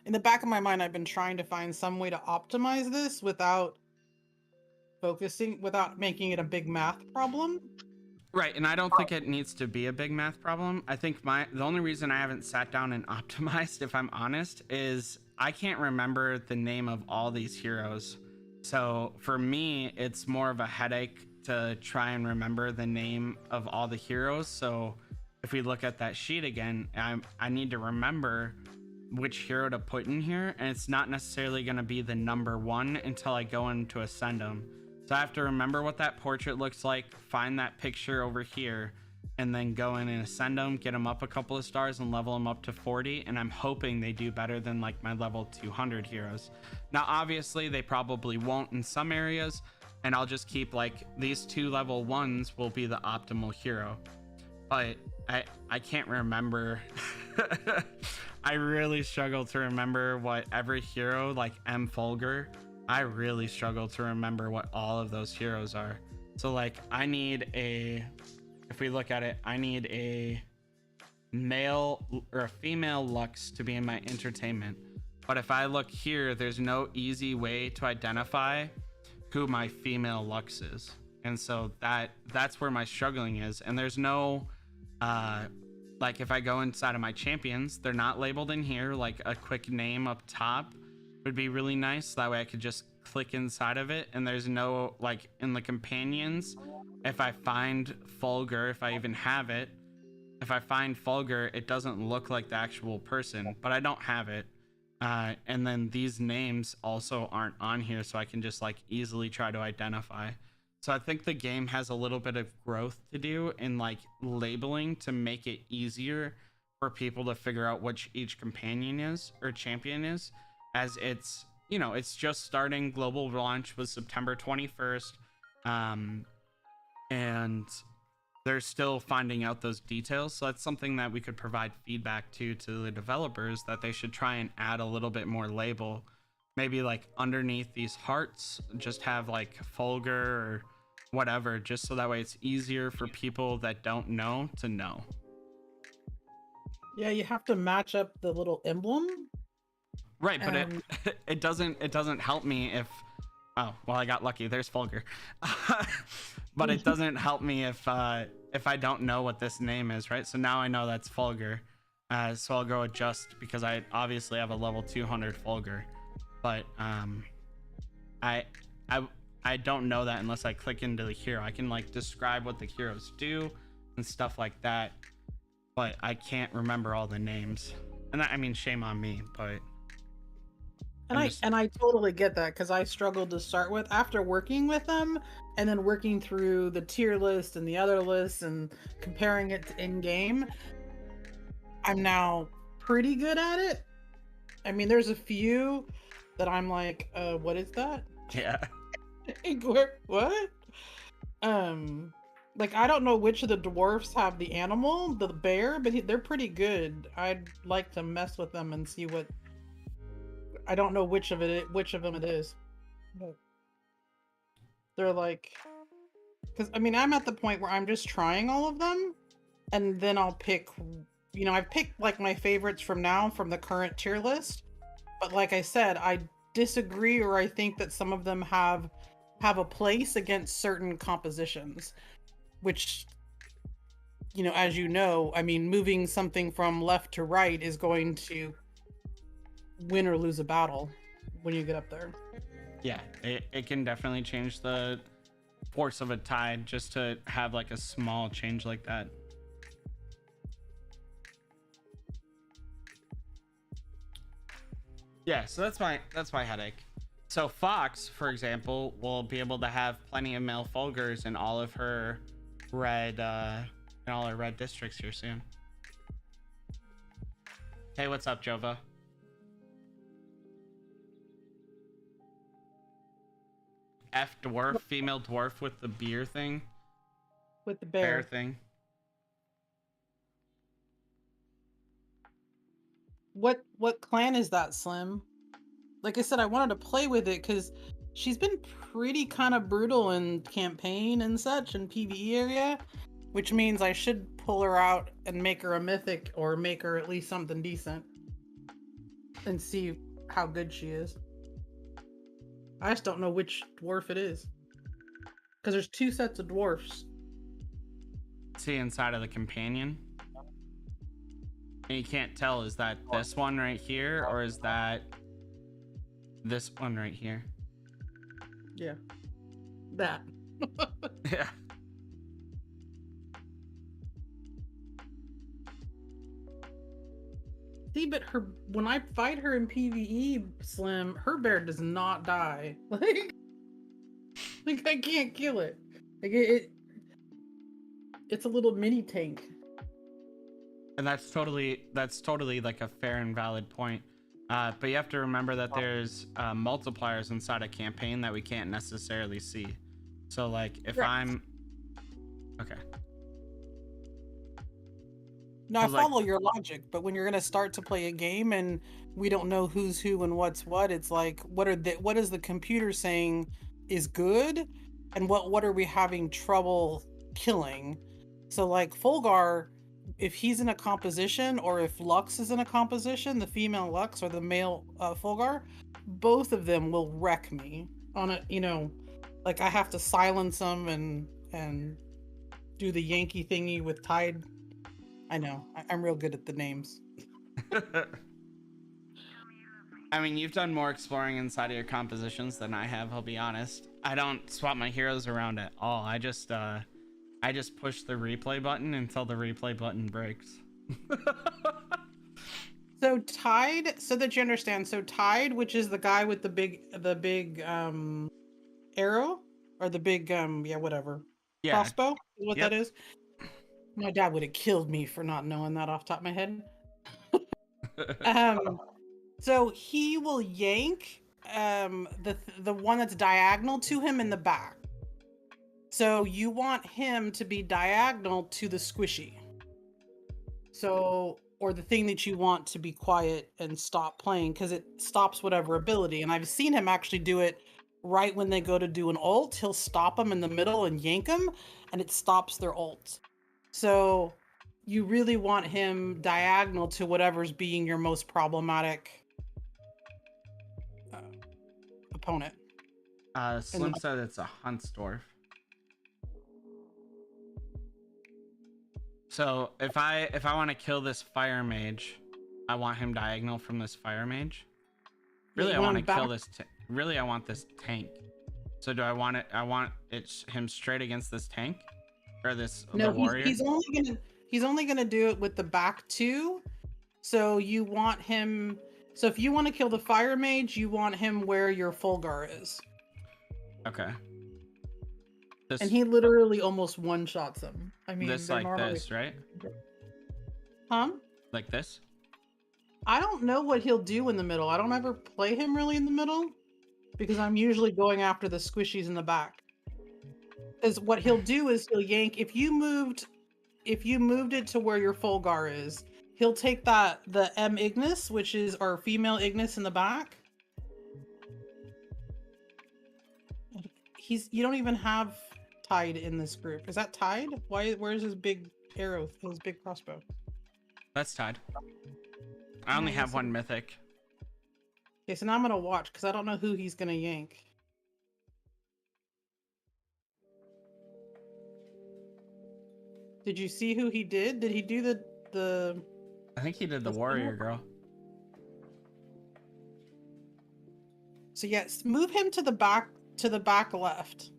in the back of my mind, I've been trying to find some way to optimize this without making it a big math problem. Right, and I don't think it needs to be a big math problem. I think the only reason I haven't sat down and optimized, if I'm honest, is I can't remember the name of all these heroes. So for me, it's more of a headache to try and remember the name of all the heroes. So if we look at that sheet again, I need to remember which hero to put in here, and it's not necessarily going to be the number one until I go into ascend them. So I have to remember what that portrait looks like, find that picture over here, and then go in and ascend them, get them up a couple of stars, and level them up to 40. And I'm hoping they do better than like my level 200 heroes. Now, obviously, they probably won't in some areas, and I'll just keep like these 2 level 1s will be the optimal hero. But I can't remember. I really struggle to remember what every hero, like M. Fulgur, I really struggle to remember what all of those heroes are. So like if we look at it, I need a male or a female Lux to be in my entertainment. But if I look here, there's no easy way to identify who my female Lux is. And so that's where my struggling is. And there's no, like if I go inside of my champions, they're not labeled in here. Like a quick name up top would be really nice. That way I could just click inside of it. And there's no, like in the companions, if I find Fulgur, if I even have it, if I find Fulgur, it doesn't look like the actual person, but I don't have it. And then these names also aren't on here, so I can just like easily try to identify. So I think the game has a little bit of growth to do in like labeling to make it easier for people to figure out which each companion is or champion is, as it's, you know, it's just starting. Global launch was September 21st. And they're still finding out those details. So that's something that we could provide feedback to the developers, that they should try and add a little bit more label. Maybe like underneath these hearts, just have like Fulgur or whatever, just so that way it's easier for people that don't know to know. Yeah, you have to match up the little emblem. Right, but it doesn't help me if, oh, well, I got lucky. There's Fulgur. But it doesn't help me if I don't know what this name is, right? So now I know that's Fulgur. So I'll go adjust, because I obviously have a level 200 Fulgur. But I don't know that unless I click into the hero. I can like describe what the heroes do and stuff like that, but I can't remember all the names. And that, I mean, shame on me, but and I totally get that, because I struggled to start with after working with them and then working through the tier list and the other lists and comparing it to in-game. I'm now pretty good at it. I mean, there's a few that I'm like, what is that? Yeah. What? Like, I don't know which of the dwarfs have the animal, the bear, but they're pretty good. I'd like to mess with them and see what. I don't know which of them it is. But they're like, because I mean, I'm at the point where I'm just trying all of them, and then I'll pick, I've picked like my favorites from the current tier list, but like I said, I disagree, or I think that some of them have a place against certain compositions, which, as I mean, moving something from left to right is going to win or lose a battle when you get up there. Yeah, it can definitely change the force of a tide just to have like a small change like that. Yeah, so that's my headache. So Fox, for example, will be able to have plenty of male Fulgurs in all of her red in all her red districts here soon. Hey, what's up, Jova? F dwarf, female dwarf with the beer thing. With the Bear thing. What clan is that, Slim? Like I said, I wanted to play with it because she's been pretty kind of brutal in campaign and such and PvE area, which means I should pull her out and make her a mythic, or make her at least something decent, and see how good she is. I just don't know which dwarf it is, because there's 2 sets of dwarfs. See inside of the companion, and you can't tell, is that this one right here or is that this one right here? Yeah, that. Yeah. See, but when I fight her in PvE, Slim, her bear does not die. Like I can't kill it. Like it's a little mini tank. And that's totally like a fair and valid point. But you have to remember that there's multipliers inside a campaign that we can't necessarily see. So like if I'm okay. No, I follow your logic, but when you're gonna start to play a game and we don't know who's who and what's what, it's like what is the computer saying is good, and what are we having trouble killing? So like Fulgar, if he's in a composition, or if Lux is in a composition, the female Lux or the male Fulgar, both of them will wreck me on a, like I have to silence them and do the Yankee thingy with Tide. I know. I'm real good at the names. I mean, you've done more exploring inside of your compositions than I have, I'll be honest. I don't swap my heroes around at all. I just push the replay button until the replay button breaks. So Tide, so that you understand, so Tide, which is the guy with the big arrow, or the big whatever. Yeah. Crossbow is what that is. My dad would have killed me for not knowing that off the top of my head. So he will yank the one that's diagonal to him in the back. So you want him to be diagonal to the squishy. So, or the thing that you want to be quiet and stop playing, because it stops whatever ability. And I've seen him actually do it right when they go to do an ult. He'll stop them in the middle and yank them, and it stops their ult. So you really want him diagonal to whatever's being your most problematic opponent. Slim said it's a Huntsdorf. So if I want to kill this fire mage, I want him diagonal from this fire mage. Really, I want to kill this. Really, I want this tank. So do I want it? I want him straight against this tank, or this the warrior. He's only gonna do it with the back 2. So you want him. So if you want to kill the fire mage, you want him where your Fulgar is. Okay. And he literally almost one-shots him. I mean, this like this, right? Huh? Like this? I don't know what he'll do in the middle. I don't ever play him really in the middle, because I'm usually going after the squishies in the back. Because what he'll do is he'll yank. If you moved it to where your Fulgar is, he'll take the M Ignis, which is our female Ignis in the back. You don't even have Tide in this group. Is that Tide? Where's his big arrow, his big crossbow? That's tied. I only have one mythic. Okay, so now I'm gonna watch because I don't know who he's gonna yank. Did you see who he did? Did he do the? I think he did the warrior girl. So yes, move him to the back left.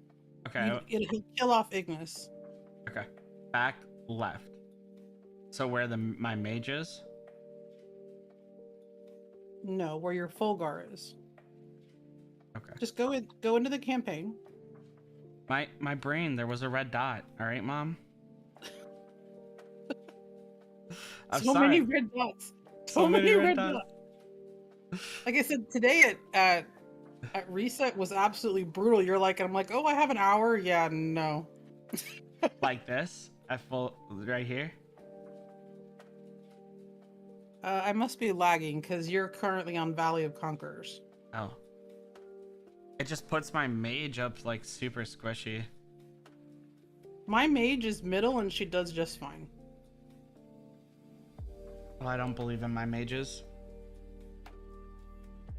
Okay. He'll kill off Ignis. Okay. Back left. So where my mage is? No, where your Fulgar is. Okay. Just go into the campaign. My brain, there was a red dot. All right, Mom. I'm so sorry. Many red dots. So many red dots. Like I said, today at reset was absolutely brutal. You're like, I'm like, oh, I have an hour. Yeah, no. Like this? At full right here? I must be lagging because you're currently on Valley of Conquerors. Oh. It just puts my mage up like super squishy. My mage is middle and she does just fine. Well, I don't believe in my mages.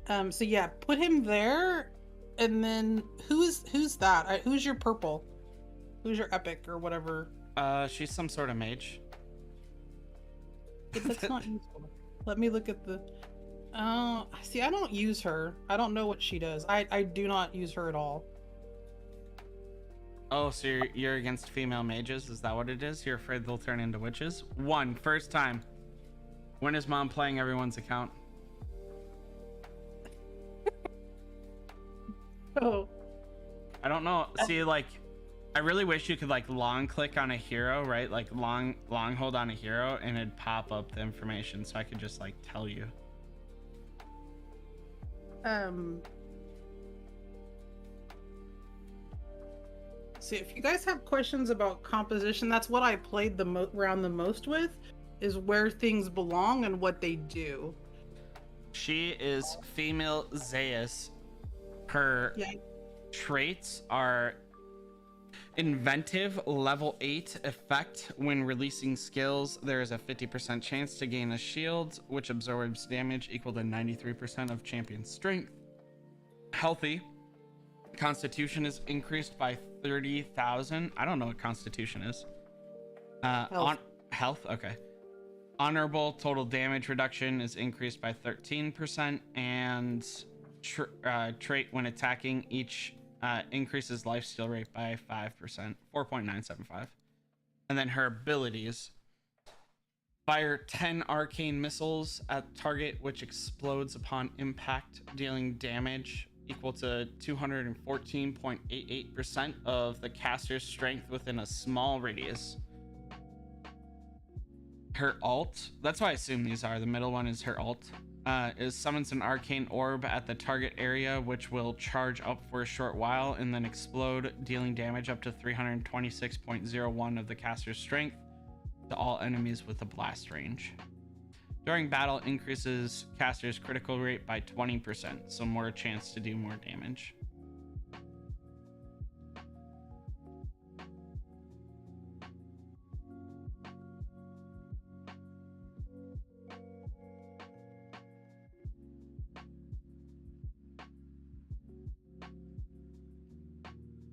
So yeah, put him there, and then who's that? Who's your purple? Who's your epic or whatever? She's some sort of mage. But that's not useful. Let me look at the. Oh, see, I don't use her. I don't know what she does. I do not use her at all. Oh, so you're against female mages? Is that what it is? You're afraid they'll turn into witches? First time. When is Mom playing everyone's account? Oh. I don't know. See, like, I really wish you could like long click on a hero, right? Like long hold on a hero, and it'd pop up the information, so I could just like tell you. See, if you guys have questions about composition, that's what I played around the most with, is where things belong and what they do. She is female Zeus. Her traits are inventive, level 8 effect. When releasing skills, there is a 50% chance to gain a shield, which absorbs damage equal to 93% of champion strength. Healthy. Constitution is increased by 30,000. I don't know what constitution is. Health, okay. Honorable total damage reduction is increased by 13%, and trait when attacking each increases lifesteal rate by 5%, 4.975. And then her abilities: fire 10 arcane missiles at target, which explodes upon impact, dealing damage equal to 214.88% of the caster's strength within a small radius. Her alt, that's why I assume these are, the middle one is her alt, is summons an arcane orb at the target area, which will charge up for a short while and then explode, dealing damage up to 326.01 of the caster's strength to all enemies with a blast range. During battle, increases caster's critical rate by 20%, so more chance to do more damage.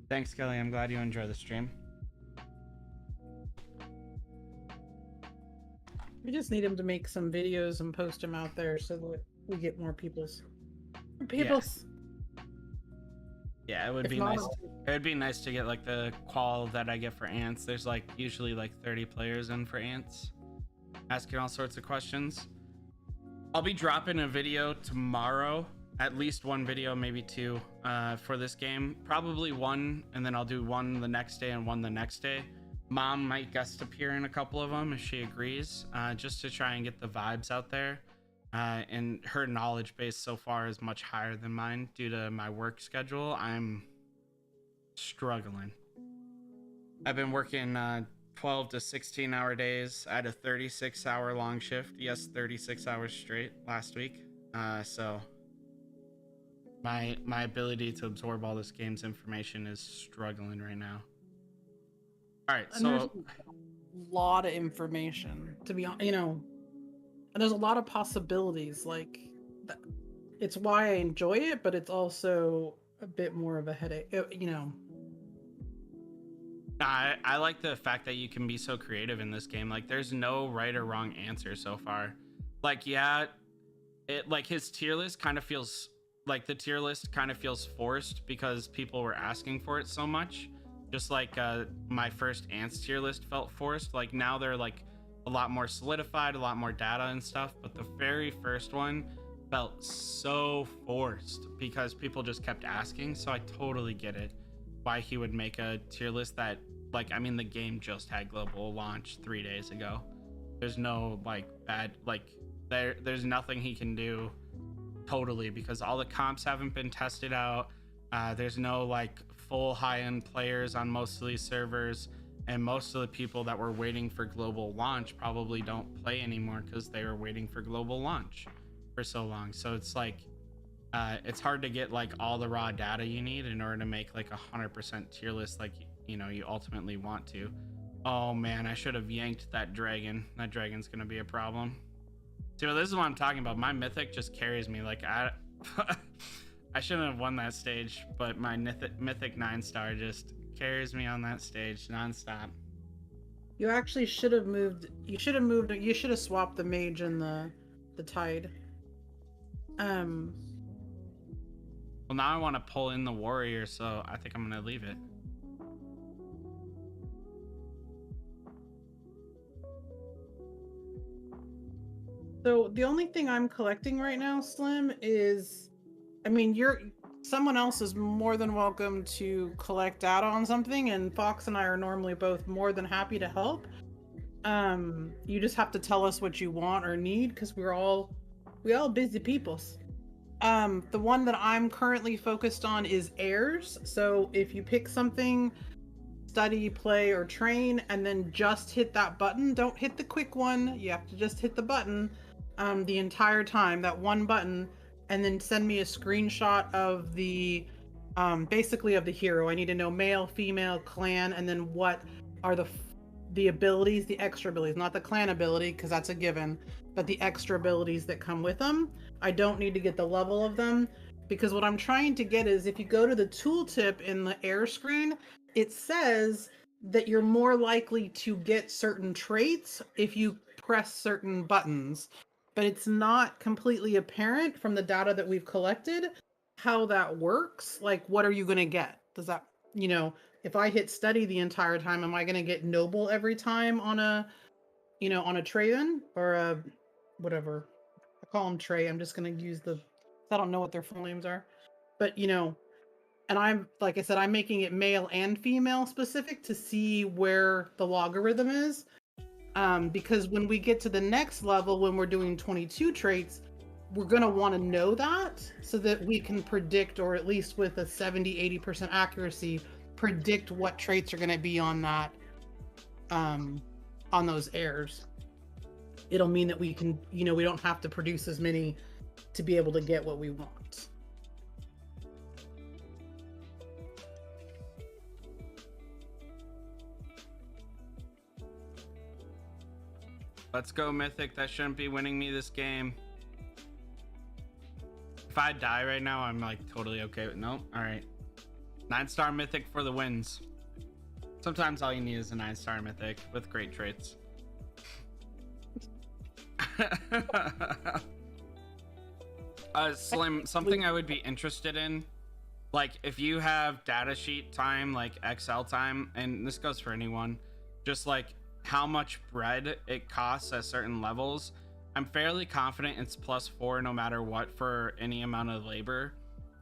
Thanks, Kelly. I'm glad you enjoy the stream. We just need him to make some videos and post them out there so that we get more people's. Yeah, it would be nice. It would be nice to get like the qual that I get for ants. There's like usually like 30 players in for ants, asking all sorts of questions. I'll be dropping a video tomorrow, at least one video, maybe two, for this game. Probably one, and then I'll do one the next day and one the next day. Mom might guest appear in a couple of them if she agrees, just to try and get the vibes out there. And her knowledge base so far is much higher than mine due to my work schedule. I'm struggling. I've been working 12 to 16 hour days. I had a 36-hour long shift. Yes, 36 hours straight last week. So my ability to absorb all this game's information is struggling right now. All right, so a lot of information, to be honest, And there's a lot of possibilities. Like, it's why I enjoy it, but it's also a bit more of a headache. You know. I like the fact that you can be so creative in this game. Like, there's no right or wrong answer so far. Like, yeah, it like his tier list kind of feels like the tier list kind of feels forced because people were asking for it so much. Just like my first ants tier list felt forced. Like now they're like a lot more solidified, a lot more data and stuff. But the very first one felt so forced because people just kept asking. So I totally get it why he would make a tier list that, like, I mean, the game just had global launch 3 days ago. There's no like bad like there's nothing he can do totally because all the comps haven't been tested out. There's no like full high-end players on most of these servers, and most of the people that were waiting for global launch probably don't play anymore because they were waiting for global launch for so long. So it's like it's hard to get like all the raw data you need in order to make like 100% tier list like you know you ultimately want to. Oh man, I should have yanked that dragon. That dragon's gonna be a problem. See, well, this is what I'm talking about. My mythic just carries me. Like I I shouldn't have won that stage, but my mythic 9-star just carries me on that stage nonstop. You actually should have moved. You should have moved. You should have swapped the mage and the tide. Well, now I want to pull in the warrior, so I think I'm gonna leave it. So the only thing I'm collecting right now, Slim, is, I mean, someone else is more than welcome to collect data on something, and Fox and I are normally both more than happy to help. You just have to tell us what you want or need because we all busy peoples. The one that I'm currently focused on is heirs. So if you pick something, study, play, or train, and then just hit that button, don't hit the quick one. You have to just hit the button the entire time, that one button, and then send me a screenshot of the basically of the hero. I need to know male, female, clan, and then what are the abilities, the extra abilities, not the clan ability because that's a given, but the extra abilities that come with them. I don't need to get the level of them because what I'm trying to get is if you go to the tooltip in the air screen, it says that you're more likely to get certain traits if you press certain buttons, but it's not completely apparent from the data that we've collected how that works. Like, what are you going to get? Does that, you know, if I hit study the entire time, am I going to get noble every time on a, you know, on a Traven or a whatever? I call them Trey. I'm just going to use I don't know what their full names are, but you know, and I'm, like I said, I'm making it male and female specific to see where the logarithm is. Because when we get to the next level, when we're doing 22 traits, we're going to want to know that so that we can predict, or at least with a 70-80% accuracy, predict what traits are going to be on that, on those heirs. It'll mean that we can, you know, we don't have to produce as many to be able to get what we want. Let's go, Mythic. That shouldn't be winning me this game. If I die right now, I'm like totally okay with nope. All right. 9-star Mythic for the wins. Sometimes all you need is a 9-star Mythic with great traits. Slim, something I would be interested in, like if you have data sheet time, like Excel time, and this goes for anyone, just like how much bread it costs at certain levels. I'm fairly confident it's +4 no matter what for any amount of labor.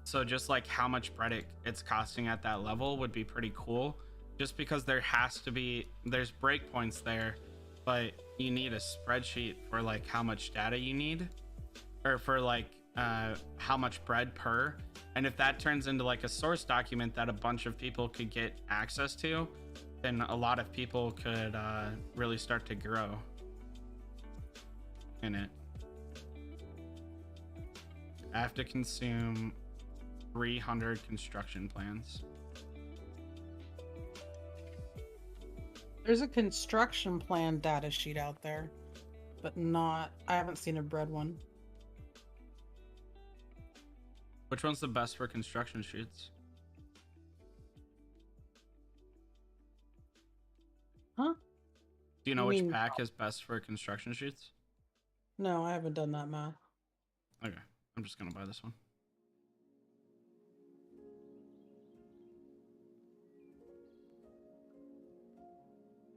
So just like how much bread it's costing at that level would be pretty cool, just because there's breakpoints there, but you need a spreadsheet for like how much data you need, or for like how much bread per, and if that turns into like a source document that a bunch of people could get access to, then a lot of people could really start to grow in it. I have to consume 300 construction plans. There's a construction plan data sheet out there, but not. I haven't seen a bread one. Which one's the best for construction sheets? Huh? Do you know You which mean- pack is best for construction sheets? No, I haven't done that math. Okay, I'm just gonna buy this one.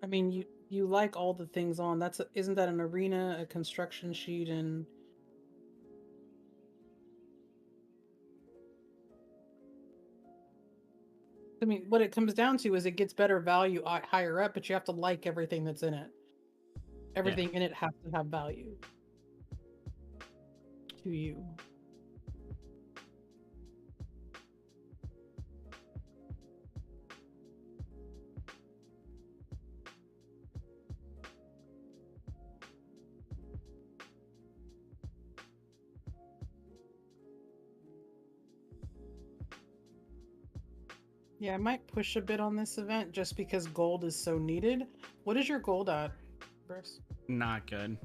I mean, you like all the things on. Isn't that an arena, a construction sheet, and I mean, what it comes down to is it gets better value higher up, but you have to like everything that's in it. Everything in it has to have value to you. Yeah, I might push a bit on this event just because gold is so needed. What is your gold at, Bruce? Not good.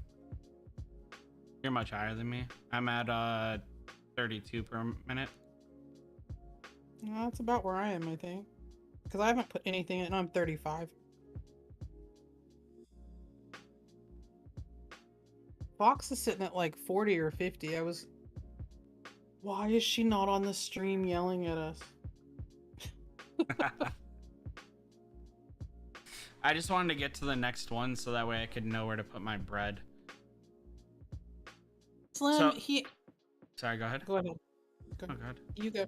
You're much higher than me. I'm at 32 per minute. That's about where I am, I think. Because I haven't put anything in. I'm 35. Fox is sitting at like 40 or 50. Why is she not on the stream yelling at us? I just wanted to get to the next one so that way I could know where to put my bread. Slim, Sorry, go ahead. Go ahead. Oh, God. You go.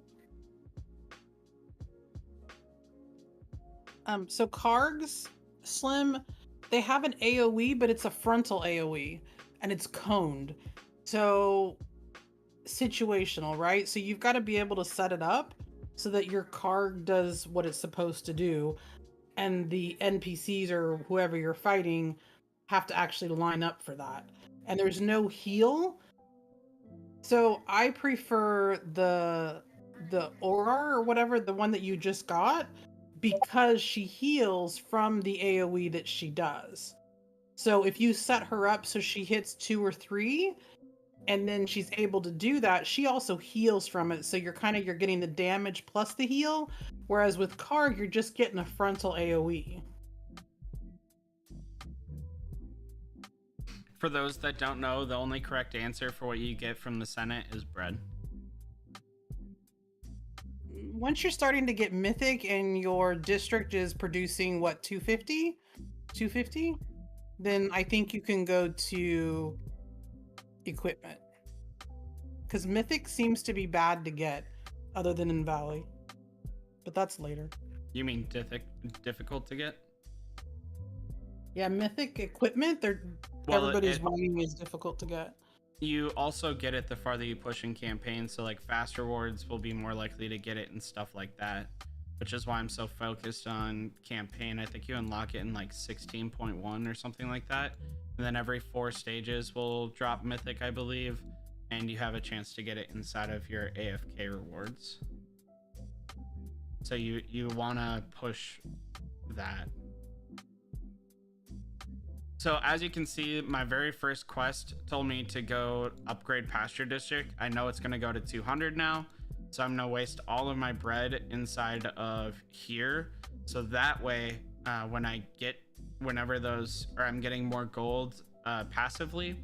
So Kargs, Slim, they have an AoE, but it's a frontal AoE, and it's coned. So situational, right? So you've got to be able to set it up so that your Karg does what it's supposed to do, and the NPCs or whoever you're fighting have to actually line up for that. And there's no heal. So I prefer the Aurar or whatever, the one that you just got, because she heals from the AoE that she does. So if you set her up so she hits 2 or 3, and then she's able to do that, she also heals from it. So you're getting the damage plus the heal. Whereas with Karg, you're just getting a frontal AoE. For those that don't know, the only correct answer for what you get from the Senate is bread. Once you're starting to get mythic and your district is producing what, 250, then I think you can go to equipment, because mythic seems to be bad to get other than in Valley, but that's later. You mean difficult to get? Yeah, mythic equipment, everybody's mining is difficult to get. You also get it the farther you push in campaign, so like fast rewards will be more likely to get it and stuff like that, which is why I'm so focused on campaign. I think you unlock it in like 16.1 or something like that, and then every 4 stages will drop mythic, I believe, and you have a chance to get it inside of your AFK rewards. So you want to push that. So as you can see, my very first quest told me to go upgrade pasture district. I know it's going to go to 200 now, so I'm going to waste all of my bread inside of here. So that way, I'm getting more gold passively,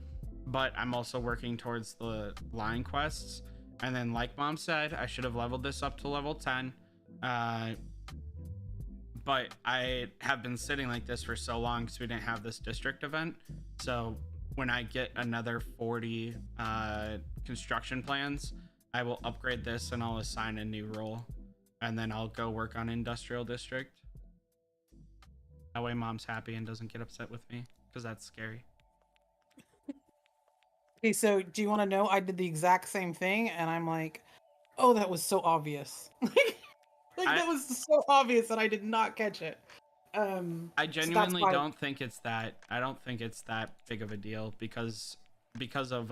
but I'm also working towards the line quests. And then like Mom said, I should have leveled this up to level 10. But I have been sitting like this for so long because we didn't have this district event. So when I get another 40 construction plans, I will upgrade this and I'll assign a new role, and then I'll go work on industrial district. That way Mom's happy and doesn't get upset with me, because that's scary. Okay, so do you want to know? I did the exact same thing, and I'm like, oh, that was so obvious. That was so obvious that I did not catch it. I genuinely don't think it's that. I don't think it's that big of a deal because of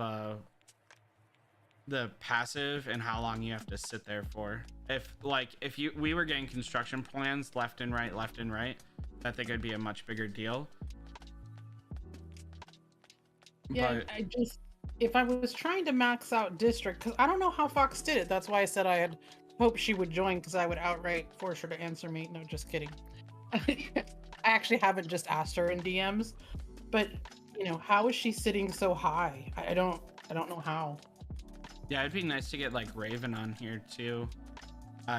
the passive and how long you have to sit there for. If we were getting construction plans left and right, I think it'd be a much bigger deal. Yeah, But I just if I was trying to max out district, because I don't know how Fox did it. That's why I said I had hoped she would join, because I would outright force her to answer me. No, just kidding. I actually haven't just asked her in DMs, but how is she sitting so high? I don't know how. yeah, it'd be nice to get like Raven on here too,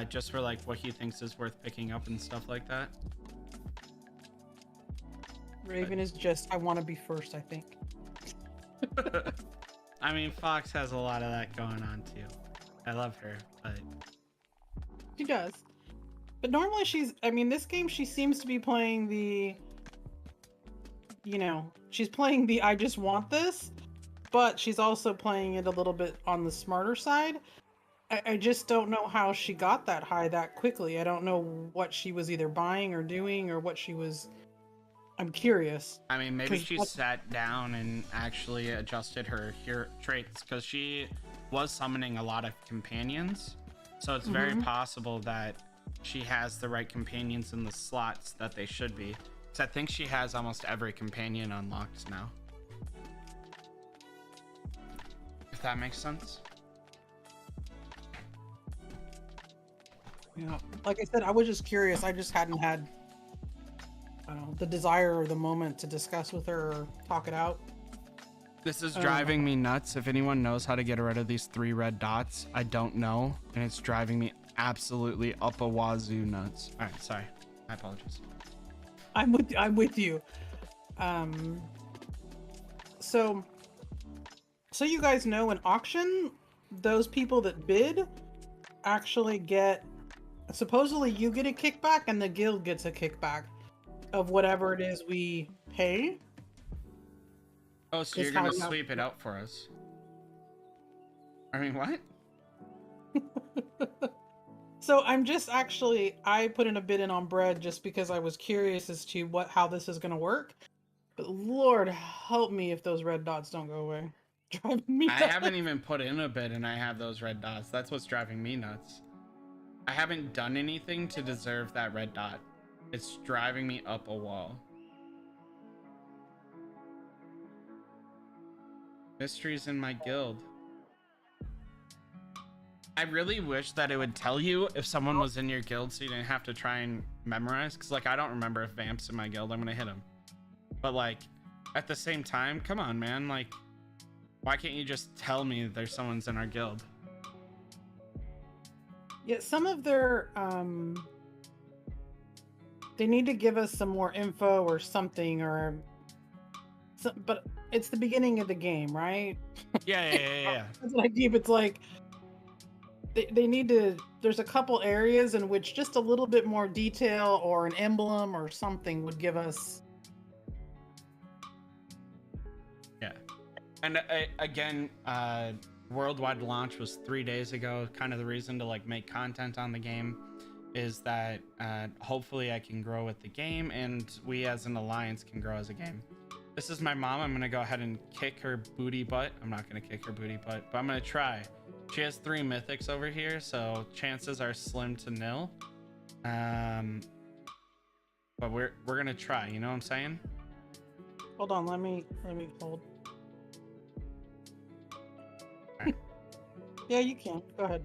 just for like what he thinks is worth picking up and stuff like that. Raven is just I want to be first, I think. I mean, Fox has a lot of that going on too. I love her, but She does. But normally this game she seems to be playing she's playing the I just want this, but she's also playing it a little bit on the smarter side. I just don't know how she got that high that quickly. I don't know what she was either buying or doing or what she was. I'm curious. I mean, maybe she sat down and actually adjusted her traits, because she was summoning a lot of companions. So it's very possible that she has the right companions in the slots that they should be. Because I think she has almost every companion unlocked now. If that makes sense. Yeah. Like I said, I was just curious. I just hadn't had the desire or the moment to discuss with her or talk it out. This is driving me nuts. If anyone knows how to get rid of these 3 red dots, I don't know. And it's driving me absolutely up a wazoo nuts. All right, sorry. My apologies. I'm with you. So you guys know, in auction, those people that bid actually get, supposedly you get a kickback and the guild gets a kickback of whatever it is we pay. Oh, so you're gonna sweep it out for us? I mean, what? So I put in a bid in on bread just because I was curious as to how this is gonna work. But Lord help me if those red dots don't go away. Driving me nuts. I haven't even put in a bid and I have those red dots. That's what's driving me nuts. I haven't done anything to deserve that red dot. It's driving me up a wall. Mysteries in my guild. I really wish that it would tell you if someone was in your guild so you didn't have to try and memorize. Because, like, I don't remember if Vamp's in my guild. I'm going to hit him. But, like, at the same time, come on, man. Like, why can't you just tell me there's someone's in our guild? Yeah, some of their, they need to give us some more info or something, but it's the beginning of the game, right? Yeah. That's what I keep. It's like they need to. There's a couple areas in which just a little bit more detail or an emblem or something would give us. Yeah, and again, worldwide launch was 3 days ago. Kind of the reason to like make content on the game is that hopefully I can grow with the game, and we as an alliance can grow as a game. This is my mom. I'm gonna go ahead and kick her booty butt. I'm not gonna kick her booty butt, but I'm gonna try. She has 3 mythics over here, so chances are slim to nil. But we're gonna try. You know what I'm saying? Hold on. Let me hold. All right. Yeah, you can. Go ahead.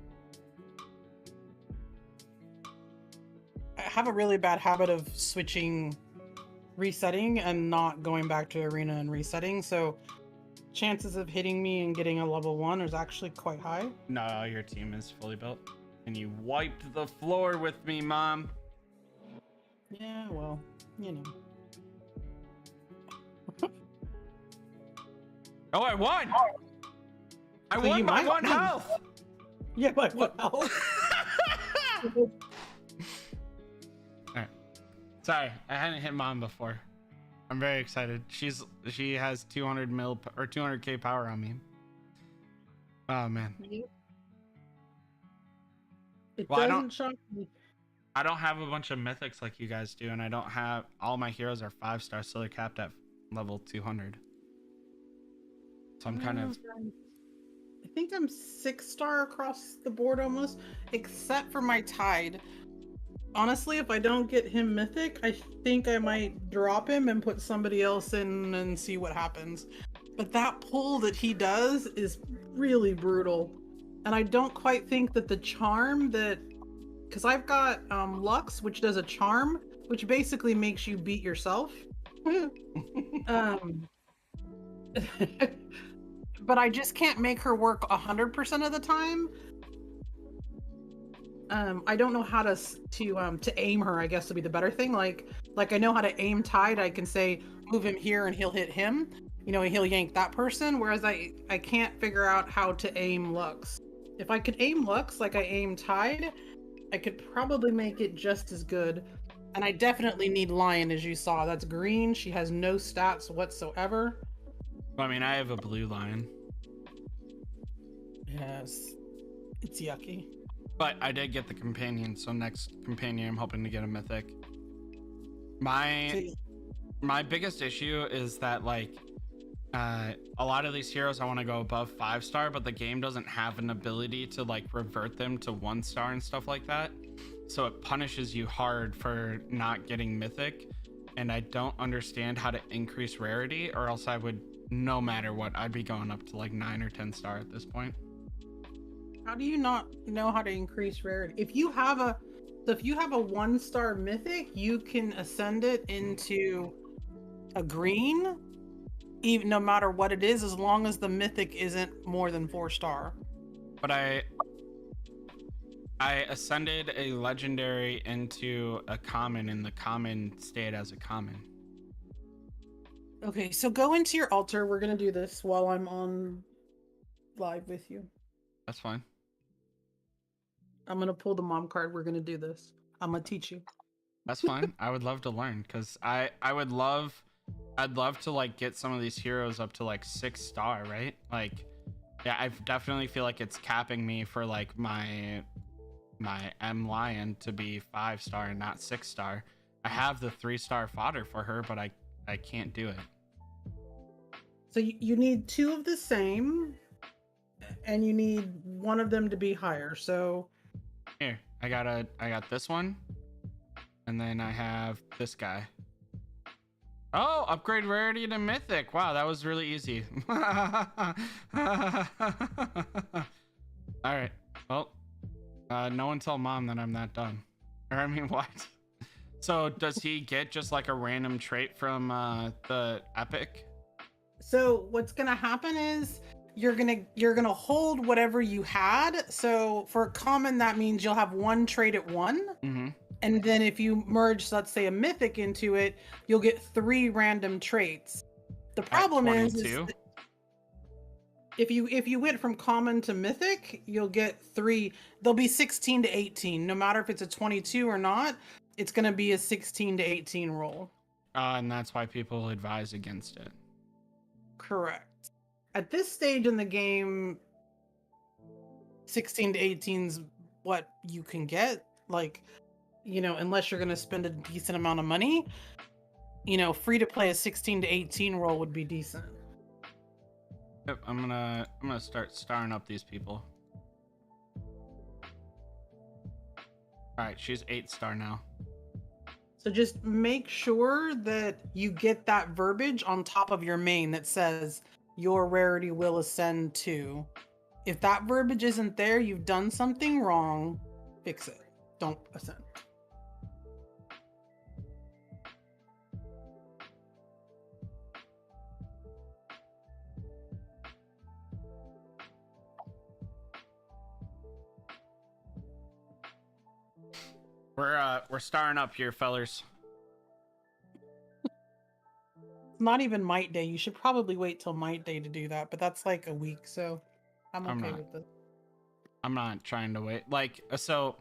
I have a really bad habit of resetting and not going back to arena and resetting, so chances of hitting me and getting a level 1 is actually quite high. No, your team is fully built. And you wiped the floor with me, Mom. Yeah, well, you know. Oh, I won! I won by 1 health! Yeah, by 1 health. Alright. Sorry, I hadn't hit Mom before. I'm very excited. She has 200 mil or 200k power on me. Oh man. It doesn't shock me. I don't have a bunch of mythics like you guys do, and I don't have all my heroes are 5-star, so they're capped at level 200. So I'm kind of. I think I'm 6-star across the board almost, except for my Tide. Honestly, if I don't get him mythic, I think I might drop him and put somebody else in and see what happens. But that pull that he does is really brutal. And I don't quite think that the charm that, because I've got Lux, which does a charm, which basically makes you beat yourself. um, but I just can't make her work 100% of the time. I don't know how to aim her, I guess would be the better thing. Like I know how to aim Tide. I can say move him here and he'll hit him, you know, and he'll yank that person. Whereas I can't figure out how to aim Lux. If I could aim Lux like I aim Tide, I could probably make it just as good. And I definitely need Lion, as you saw. That's green. She has no stats whatsoever. I mean, I have a blue lion. Yes, it's yucky. But I did get the companion, so next companion I'm hoping to get a mythic. My biggest issue is that like a lot of these heroes I want to go above 5-star, but the game doesn't have an ability to like revert them to 1-star and stuff like that. So it punishes you hard for not getting mythic, and I don't understand how to increase rarity, or else I would, no matter what, I'd be going up to like 9 or 10-star at this point. How do you not know how to increase rarity? If you have a 1-star mythic, you can ascend it into a green, even no matter what it is, as long as the mythic isn't more than 4-star. But I ascended a legendary into a common, and the common stayed as a common. Okay, so go into your altar. We're gonna do this while I'm on live with you. That's fine. I'm gonna pull the mom card. We're gonna do this. I'm gonna teach you. That's fine. I would love to learn, because I'd love to like get some of these heroes up to like 6-star, right? Like, yeah, I definitely feel like it's capping me for like my M Lion to be 5-star and not 6-star. I have the 3-star fodder for her, but I can't do it. So you need 2 of the same, and you need one of them to be higher. So here, I got this one, and then I have this guy. Oh, upgrade rarity to mythic. Wow, that was really easy. All right. Well, no one tell mom that I'm not done. Or I mean, what? So does he get just like a random trait from the epic? So what's gonna happen is you're gonna hold whatever you had. So for a common, that means you'll have 1 trait at 1. Mm-hmm. And then if you merge, let's say, a mythic into it, you'll get 3 random traits. The problem is if you went from common to mythic, you'll get 3. There'll be 16 to 18. No matter if it's a 22 or not, it's going to be a 16 to 18 roll. And that's why people advise against it. Correct. At this stage in the game, 16 to 18's what you can get. Like, you know, unless you're going to spend a decent amount of money, you know, free to play a 16 to 18 roll would be decent. Yep, I'm gonna start starring up these people. All right, she's 8-star now. So just make sure that you get that verbiage on top of your main that says your rarity will ascend to. If that verbiage isn't there, you've done something wrong. Fix it. Don't ascend. We're starring up here, fellers. Not even Might Day. You should probably wait till Might Day to do that, but that's like a week, so I'm okay with it. I'm not trying to wait. Like, so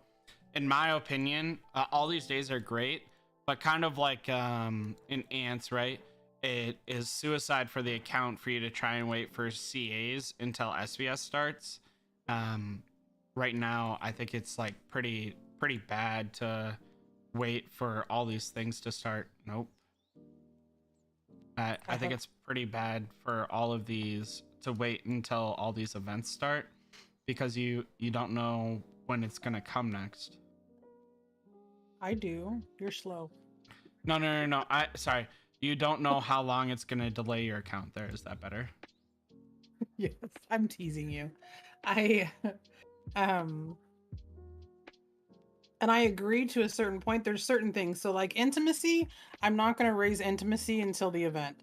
in my opinion, all these days are great, but kind of like in Ants, right? It is suicide for the account for you to try and wait for CAs until SVS starts. Right now, I think it's like pretty bad to wait for all these things to start. Nope. I think it's pretty bad for all of these to wait until all these events start, because you don't know when it's gonna come next. I do. You're slow. No. Sorry. You don't know how long it's gonna delay your account there. Is that better? Yes, I'm teasing you. I um and I agree to a certain point. There's certain things. So like intimacy, I'm not going to raise intimacy until the event.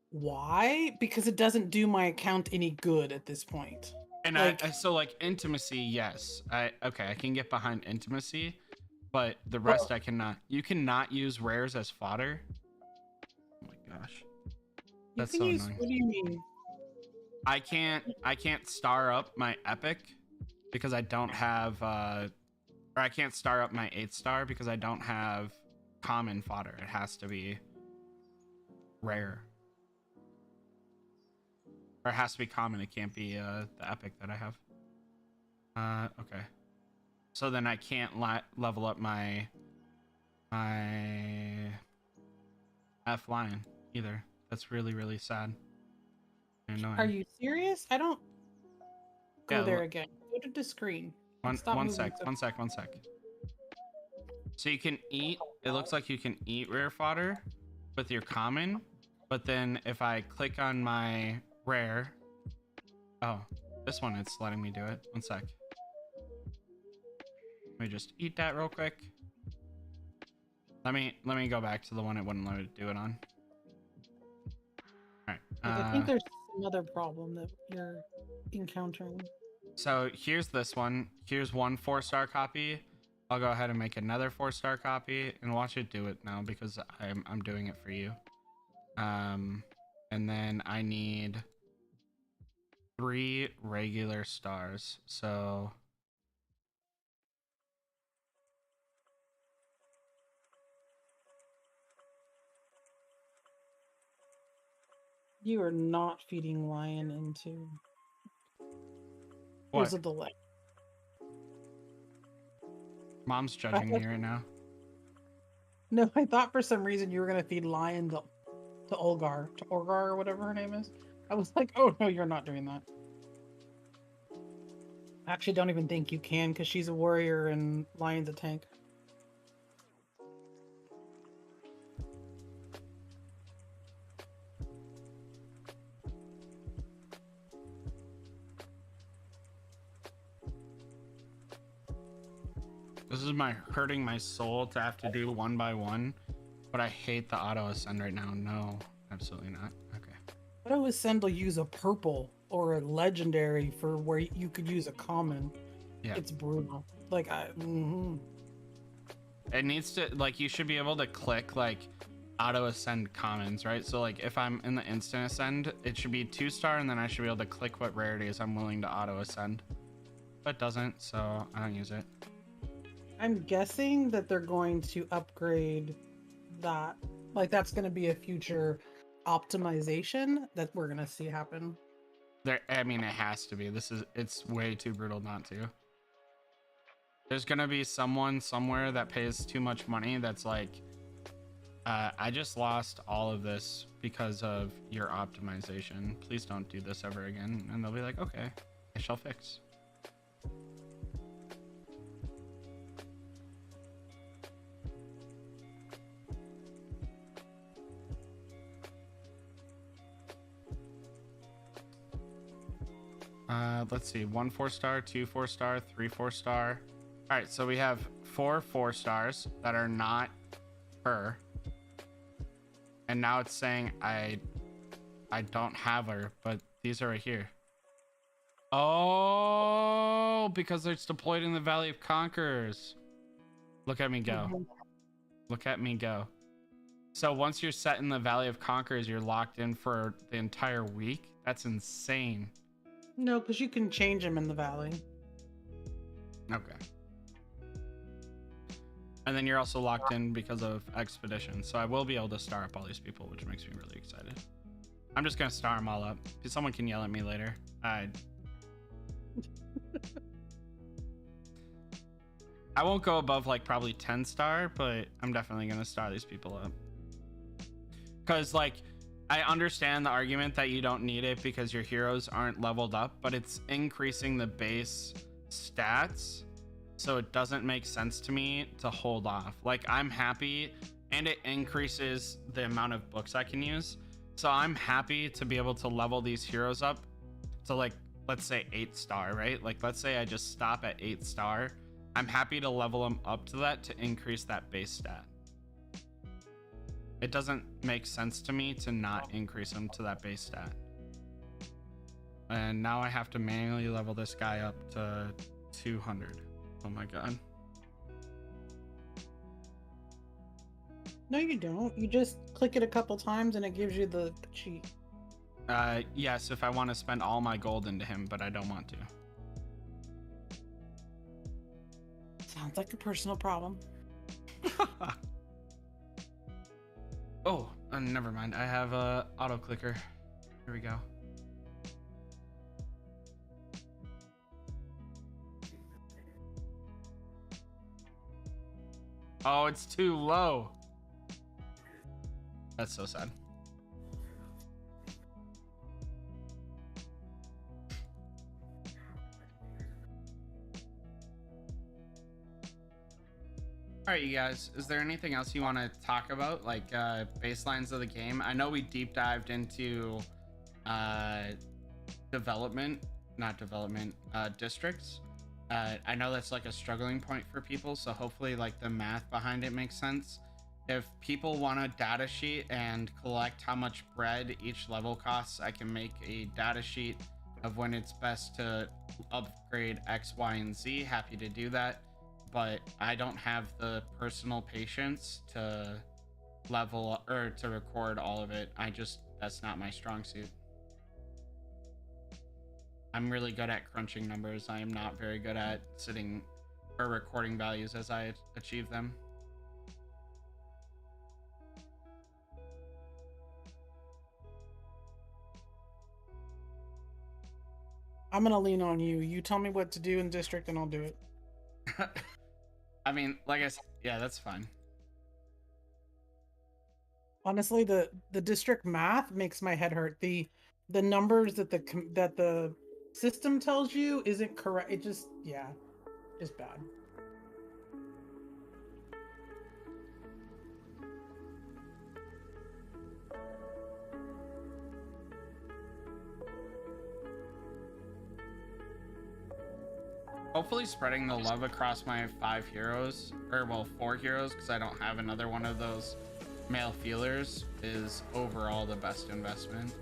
Why? Because it doesn't do my account any good at this point. And Like, so like intimacy, yes. I can get behind intimacy, but the rest well, I cannot. You cannot use rares as fodder. Oh my gosh. you That's can so use, annoying. what do you mean? I can't star up my epic because I don't have or I can't star up my 8th star because I don't have common fodder. It has to be rare. Or it has to be common. It can't be the epic that I have. Okay. So then I can't level up my F lion either. That's really, really sad and annoying. Are you serious? I don't go Yeah, there again. Go to the screen. And stop one moving sec, so one sec, one sec. So you can eat, it looks like you can eat rare fodder with your common, but then if I click on my rare, oh, this one it's letting me do it. One sec. Let me just eat that real quick. Let me go back to the one it wouldn't let me do it on. All right. I think there's another problem that you're encountering. So here's this one. Here's one 4-star copy. I'll go ahead and make another 4-star copy and watch it do it now because I'm doing it for you. And then I need 3 regular stars. So You are not feeding lion into. what? There's a delay. Mom's judging me right now. No, I thought for some reason you were gonna feed lion to Olgar, or whatever her name is. I was like, oh no, you're not doing that. I actually don't even think you can because she's a warrior and lion's a tank. This is hurting my soul to have to do 1 by 1, but I hate the auto ascend right now. No, absolutely not. Okay. Auto ascend will use a purple or a legendary for where you could use a common. Yeah. It's brutal. Like It needs to, like, you should be able to click like auto ascend commons, right? So like if I'm in the instant ascend, it should be 2-star and then I should be able to click what rarities I'm willing to auto ascend. But it doesn't, so I don't use it. I'm guessing that they're going to upgrade that. Like that's going to be a future optimization that we're going to see happen. I mean, it has to be. It's way too brutal not to. There's gonna be someone somewhere that pays too much money that's like, I just lost all of this because of your optimization. Please don't do this ever again. And they'll be like, okay, I shall fix. Let's see, 1 4-star, 2 4-star, 3 4-star. All right, so we have 4 4-stars that are not her, and now it's saying I don't have her, but these are right here. Oh, because it's deployed in the Valley of Conquerors. Look at me go. Look at me go. So once you're set in the Valley of Conquerors, you're locked in for the entire week. That's insane. No, because you can change them in the valley. Okay. And then you're also locked in because of expedition. So I will be able to star up all these people, which makes me really excited. I'm just going to star them all up. Someone can yell at me later. I won't go above like probably 10-star, but I'm definitely going to star these people up. Because like, I understand the argument that you don't need it because your heroes aren't leveled up, but it's increasing the base stats. So it doesn't make sense to me to hold off. Like, I'm happy, and it increases the amount of books I can use. So I'm happy to be able to level these heroes up to like, let's say 8-star, right? Like, let's say I just stop at 8-star. I'm happy to level them up to that to increase that base stat. It doesn't make sense to me to not increase them to that base stat. And now I have to manually level this guy up to 200. Oh my god. No, you don't. You just click it a couple times and it gives you the cheat. Yes, if I want to spend all my gold into him, but I don't want to. Sounds like a personal problem. Oh, never mind. I have a auto clicker. Here we go. Oh, it's too low. That's so sad. All right, you guys, is there anything else you want to talk about, like baselines of the game? I know we deep dived into districts. I know that's like a struggling point for people, so hopefully like the math behind it makes sense. If people want a data sheet and collect how much bread each level costs, I can make a data sheet of when it's best to upgrade X, Y, and Z. Happy to do that. But I don't have the personal patience to level or to record all of it. That's not my strong suit. I'm really good at crunching numbers. I am not very good at sitting or recording values as I achieve them. I'm gonna lean on you. You tell me what to do in district and I'll do it. I mean, like I said, yeah, that's fine. Honestly, the district math makes my head hurt. The numbers that the system tells you isn't correct. It just, yeah, just bad. Hopefully spreading the love across my 5 heroes, or well, 4 heroes, because I don't have another one of those male feelers, is overall the best investment.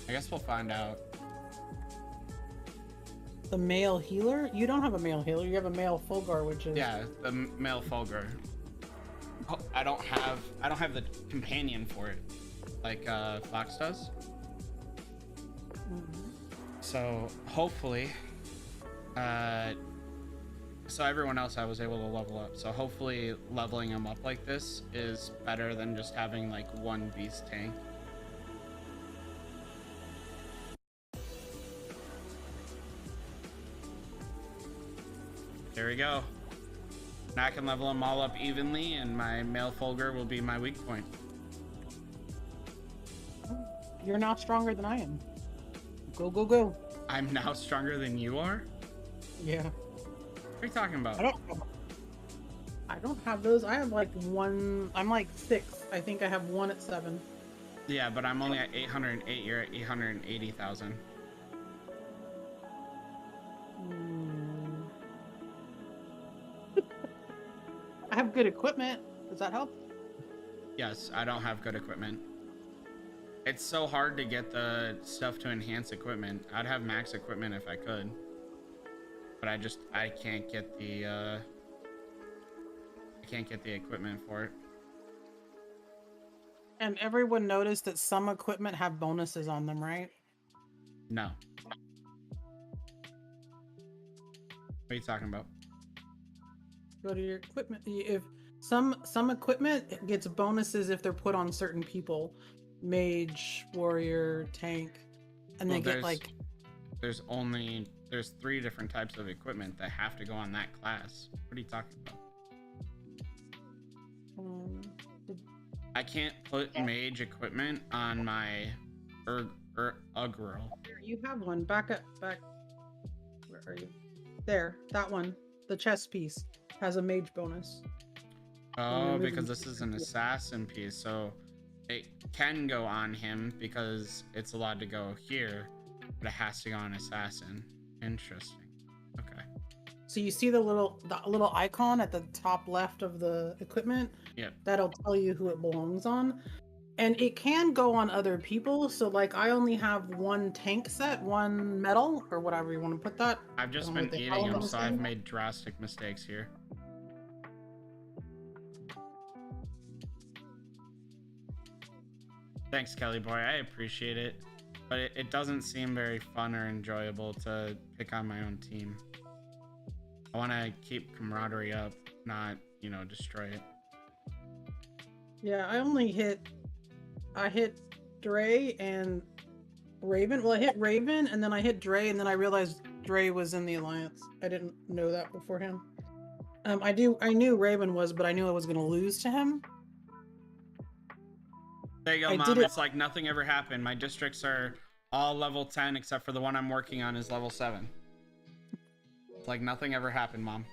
I guess we'll find out. The male healer? You don't have a male healer. You have a male Fulgur, which is... Yeah, the male Fulgur. Oh, I don't have the companion for it, like Fox does. Mm-hmm. So hopefully, so everyone else I was able to level up. So hopefully leveling them up like this is better than just having like one beast tank. There we go. Now I can level them all up evenly, and my male Fulgur will be my weak point. You're now stronger than I am. Go, go, go. I'm now stronger than you are? Yeah. What are you talking about? I don't have those. I have like one. I'm like 6. I think I have one at 7. Yeah, but I'm only at 808. You're at 880,000. I have good equipment. Does that help? Yes, I don't have good equipment. It's so hard to get the stuff to enhance equipment. I'd have max equipment if I could, but I can't get the equipment for it. And everyone noticed that some equipment have bonuses on them, right? No. What are you talking about? Go to your equipment. If some equipment gets bonuses if they're put on certain people, mage, warrior, tank, and they get like. There's 3 different types of equipment that have to go on that class. What are you talking about? I can't put mage equipment on my Ugril. You have one. Back up. Back. Where are you? There. That one. The chest piece has a mage bonus. Oh, because this is an assassin piece, so it can go on him because it's allowed to go here, but it has to go on assassin. Interesting. Okay. So you see the little icon at the top left of the equipment? Yep. That'll tell you who it belongs on. And it can go on other people. So like I only have one tank set, one metal, or whatever you want to put that. I've just been eating them, so I've made drastic mistakes here. Thanks, Kelly boy. I appreciate it. But it doesn't seem very fun or enjoyable to pick on my own team. I want to keep camaraderie up, not, you know, destroy it. Yeah, I hit Dre and Raven. Well, I hit Raven and then I hit Dre and then I realized Dre was in the Alliance. I didn't know that beforehand. I knew Raven was, but I knew I was going to lose to him. There you go, Mom. It's like nothing ever happened. My districts are all level 10 except for the one I'm working on is level 7. It's like nothing ever happened, Mom.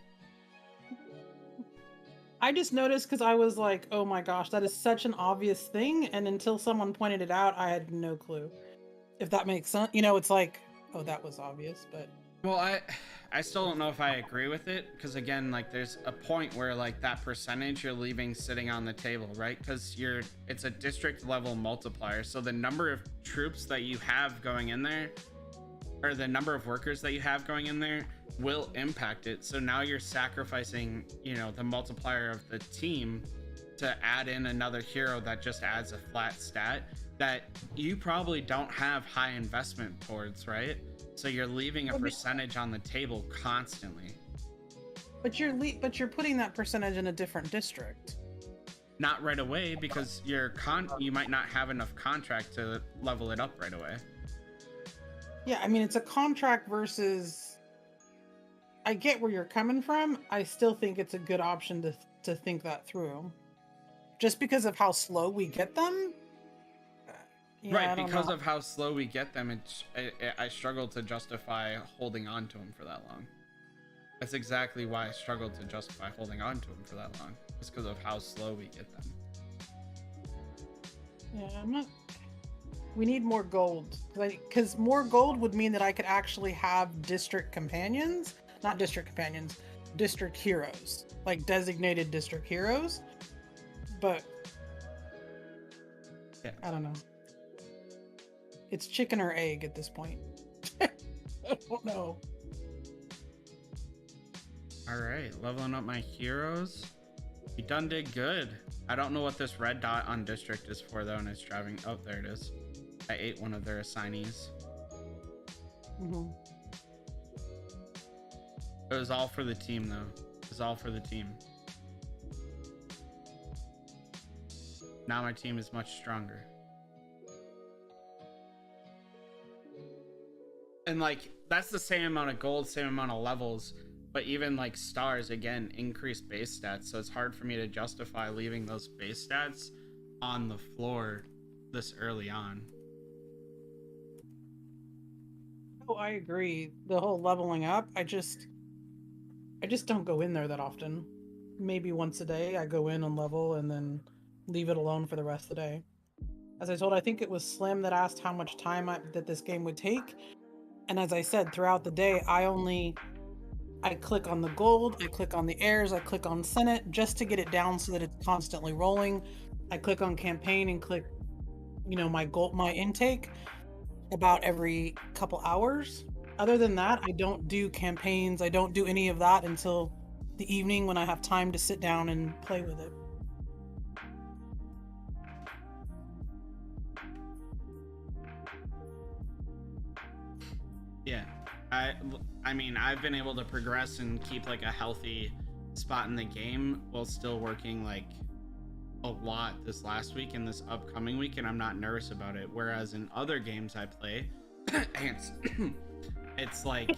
I just noticed because I was like, oh my gosh, that is such an obvious thing. And until someone pointed it out, I had no clue. If that makes sense. You know, it's like, oh, that was obvious, but... Well, I still don't know if I agree with it, because again, like there's a point where like that percentage you're leaving sitting on the table, right? Because it's a district level multiplier, so the number of troops that you have going in there, or the number of workers that you have going in there, will impact it. So now you're sacrificing, you know, the multiplier of the team to add in another hero that just adds a flat stat that you probably don't have high investment towards, right? So you're leaving a percentage on the table constantly. But you're putting that percentage in a different district. Not right away, because you might not have enough contract to level it up right away. Yeah, I mean it's a contract versus. I get where you're coming from. I still think it's a good option to think that through. Just because of how slow we get them. Yeah, right, because of how slow we get them, I struggle to justify holding on to them for that long. That's exactly why I struggled to justify holding on to them for that long. It's because of how slow we get them. Yeah, we need more gold. Because more gold would mean that I could actually have district companions. Not district companions. District heroes. Like designated district heroes. But... yeah. I don't know. It's chicken or egg at this point. I don't know. All right, leveling up my heroes. We done did good. I don't know what this red dot on district is for though, and it's driving. Oh, there it is. I ate one of their assignees. Mm-hmm. It was all for the team though. It was all for the team. Now my team is much stronger. And like that's the same amount of gold, same amount of levels, but even like stars again increase base stats, so it's hard for me to justify leaving those base stats on the floor this early on. Oh, I agree. The whole leveling up, I just don't go in there that often. Maybe once a day I go in and level and then leave it alone for the rest of the day. As I told, I think it was Slim that asked how much time that this game would take. And as I said, throughout the day, I click on the gold, I click on the heirs, I click on Senate just to get it down so that it's constantly rolling. I click on campaign and click, you know, my intake about every couple hours. Other than that, I don't do campaigns. I don't do any of that until the evening when I have time to sit down and play with it. Yeah, I mean, I've been able to progress and keep like a healthy spot in the game while still working like a lot this last week and this upcoming week, and I'm not nervous about it. Whereas in other games I play, it's like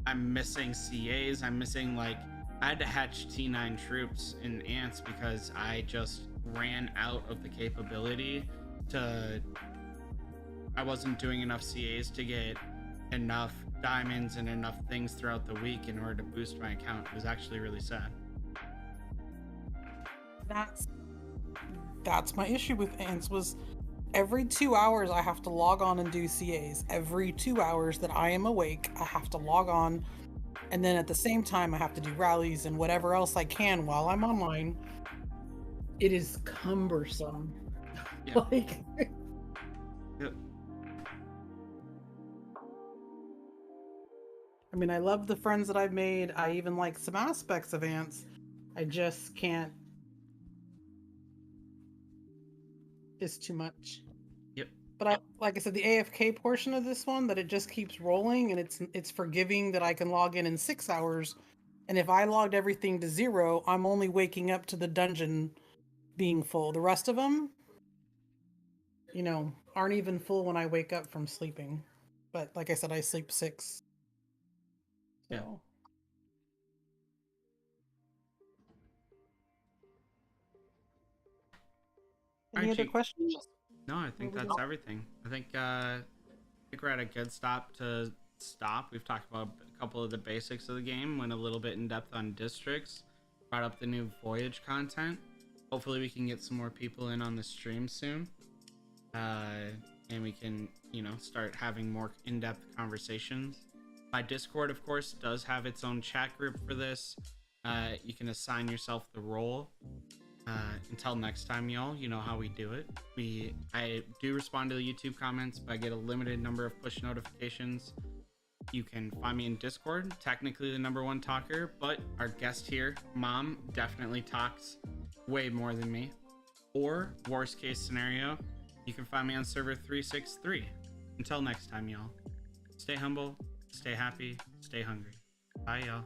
I'm missing CAs. I'm missing like I had to hatch T9 troops in ants because I just ran out of the capability to. I wasn't doing enough CAs to get enough diamonds and enough things throughout the week in order to boost my account. It was actually really sad. that's my issue with ants was every 2 hours I have to log on and do CAs. Every 2 hours that I am awake, I have to log on, and then at the same time I have to do rallies and whatever else I can while I'm online. It is cumbersome. Yeah. Like Yep. I mean, I love the friends that I've made. I even like some aspects of ants. I just can't. It's too much. Yep. But like I said, the AFK portion of this one, that it just keeps rolling, and it's forgiving that I can log in 6 hours. And if I logged everything to 0, I'm only waking up to the dungeon being full. The rest of them, aren't even full when I wake up from sleeping. But like I said, I sleep 6. So. Yeah. Any other questions? No, I think that's everything. I think we're at a good stop to stop. We've talked about a couple of the basics of the game, went a little bit in depth on districts, brought up the new voyage content. Hopefully we can get some more people in on the stream soon. And we can, start having more in-depth conversations. My Discord, of course, does have its own chat group for this. You can assign yourself the role. Until next time, y'all, you know how we do it. I do respond to the YouTube comments, but I get a limited number of push notifications. You can find me in Discord, technically the #1 talker, but our guest here, Mom, definitely talks way more than me. Or, worst case scenario, you can find me on server 363. Until next time, y'all, stay humble, stay happy, stay hungry. Bye, y'all.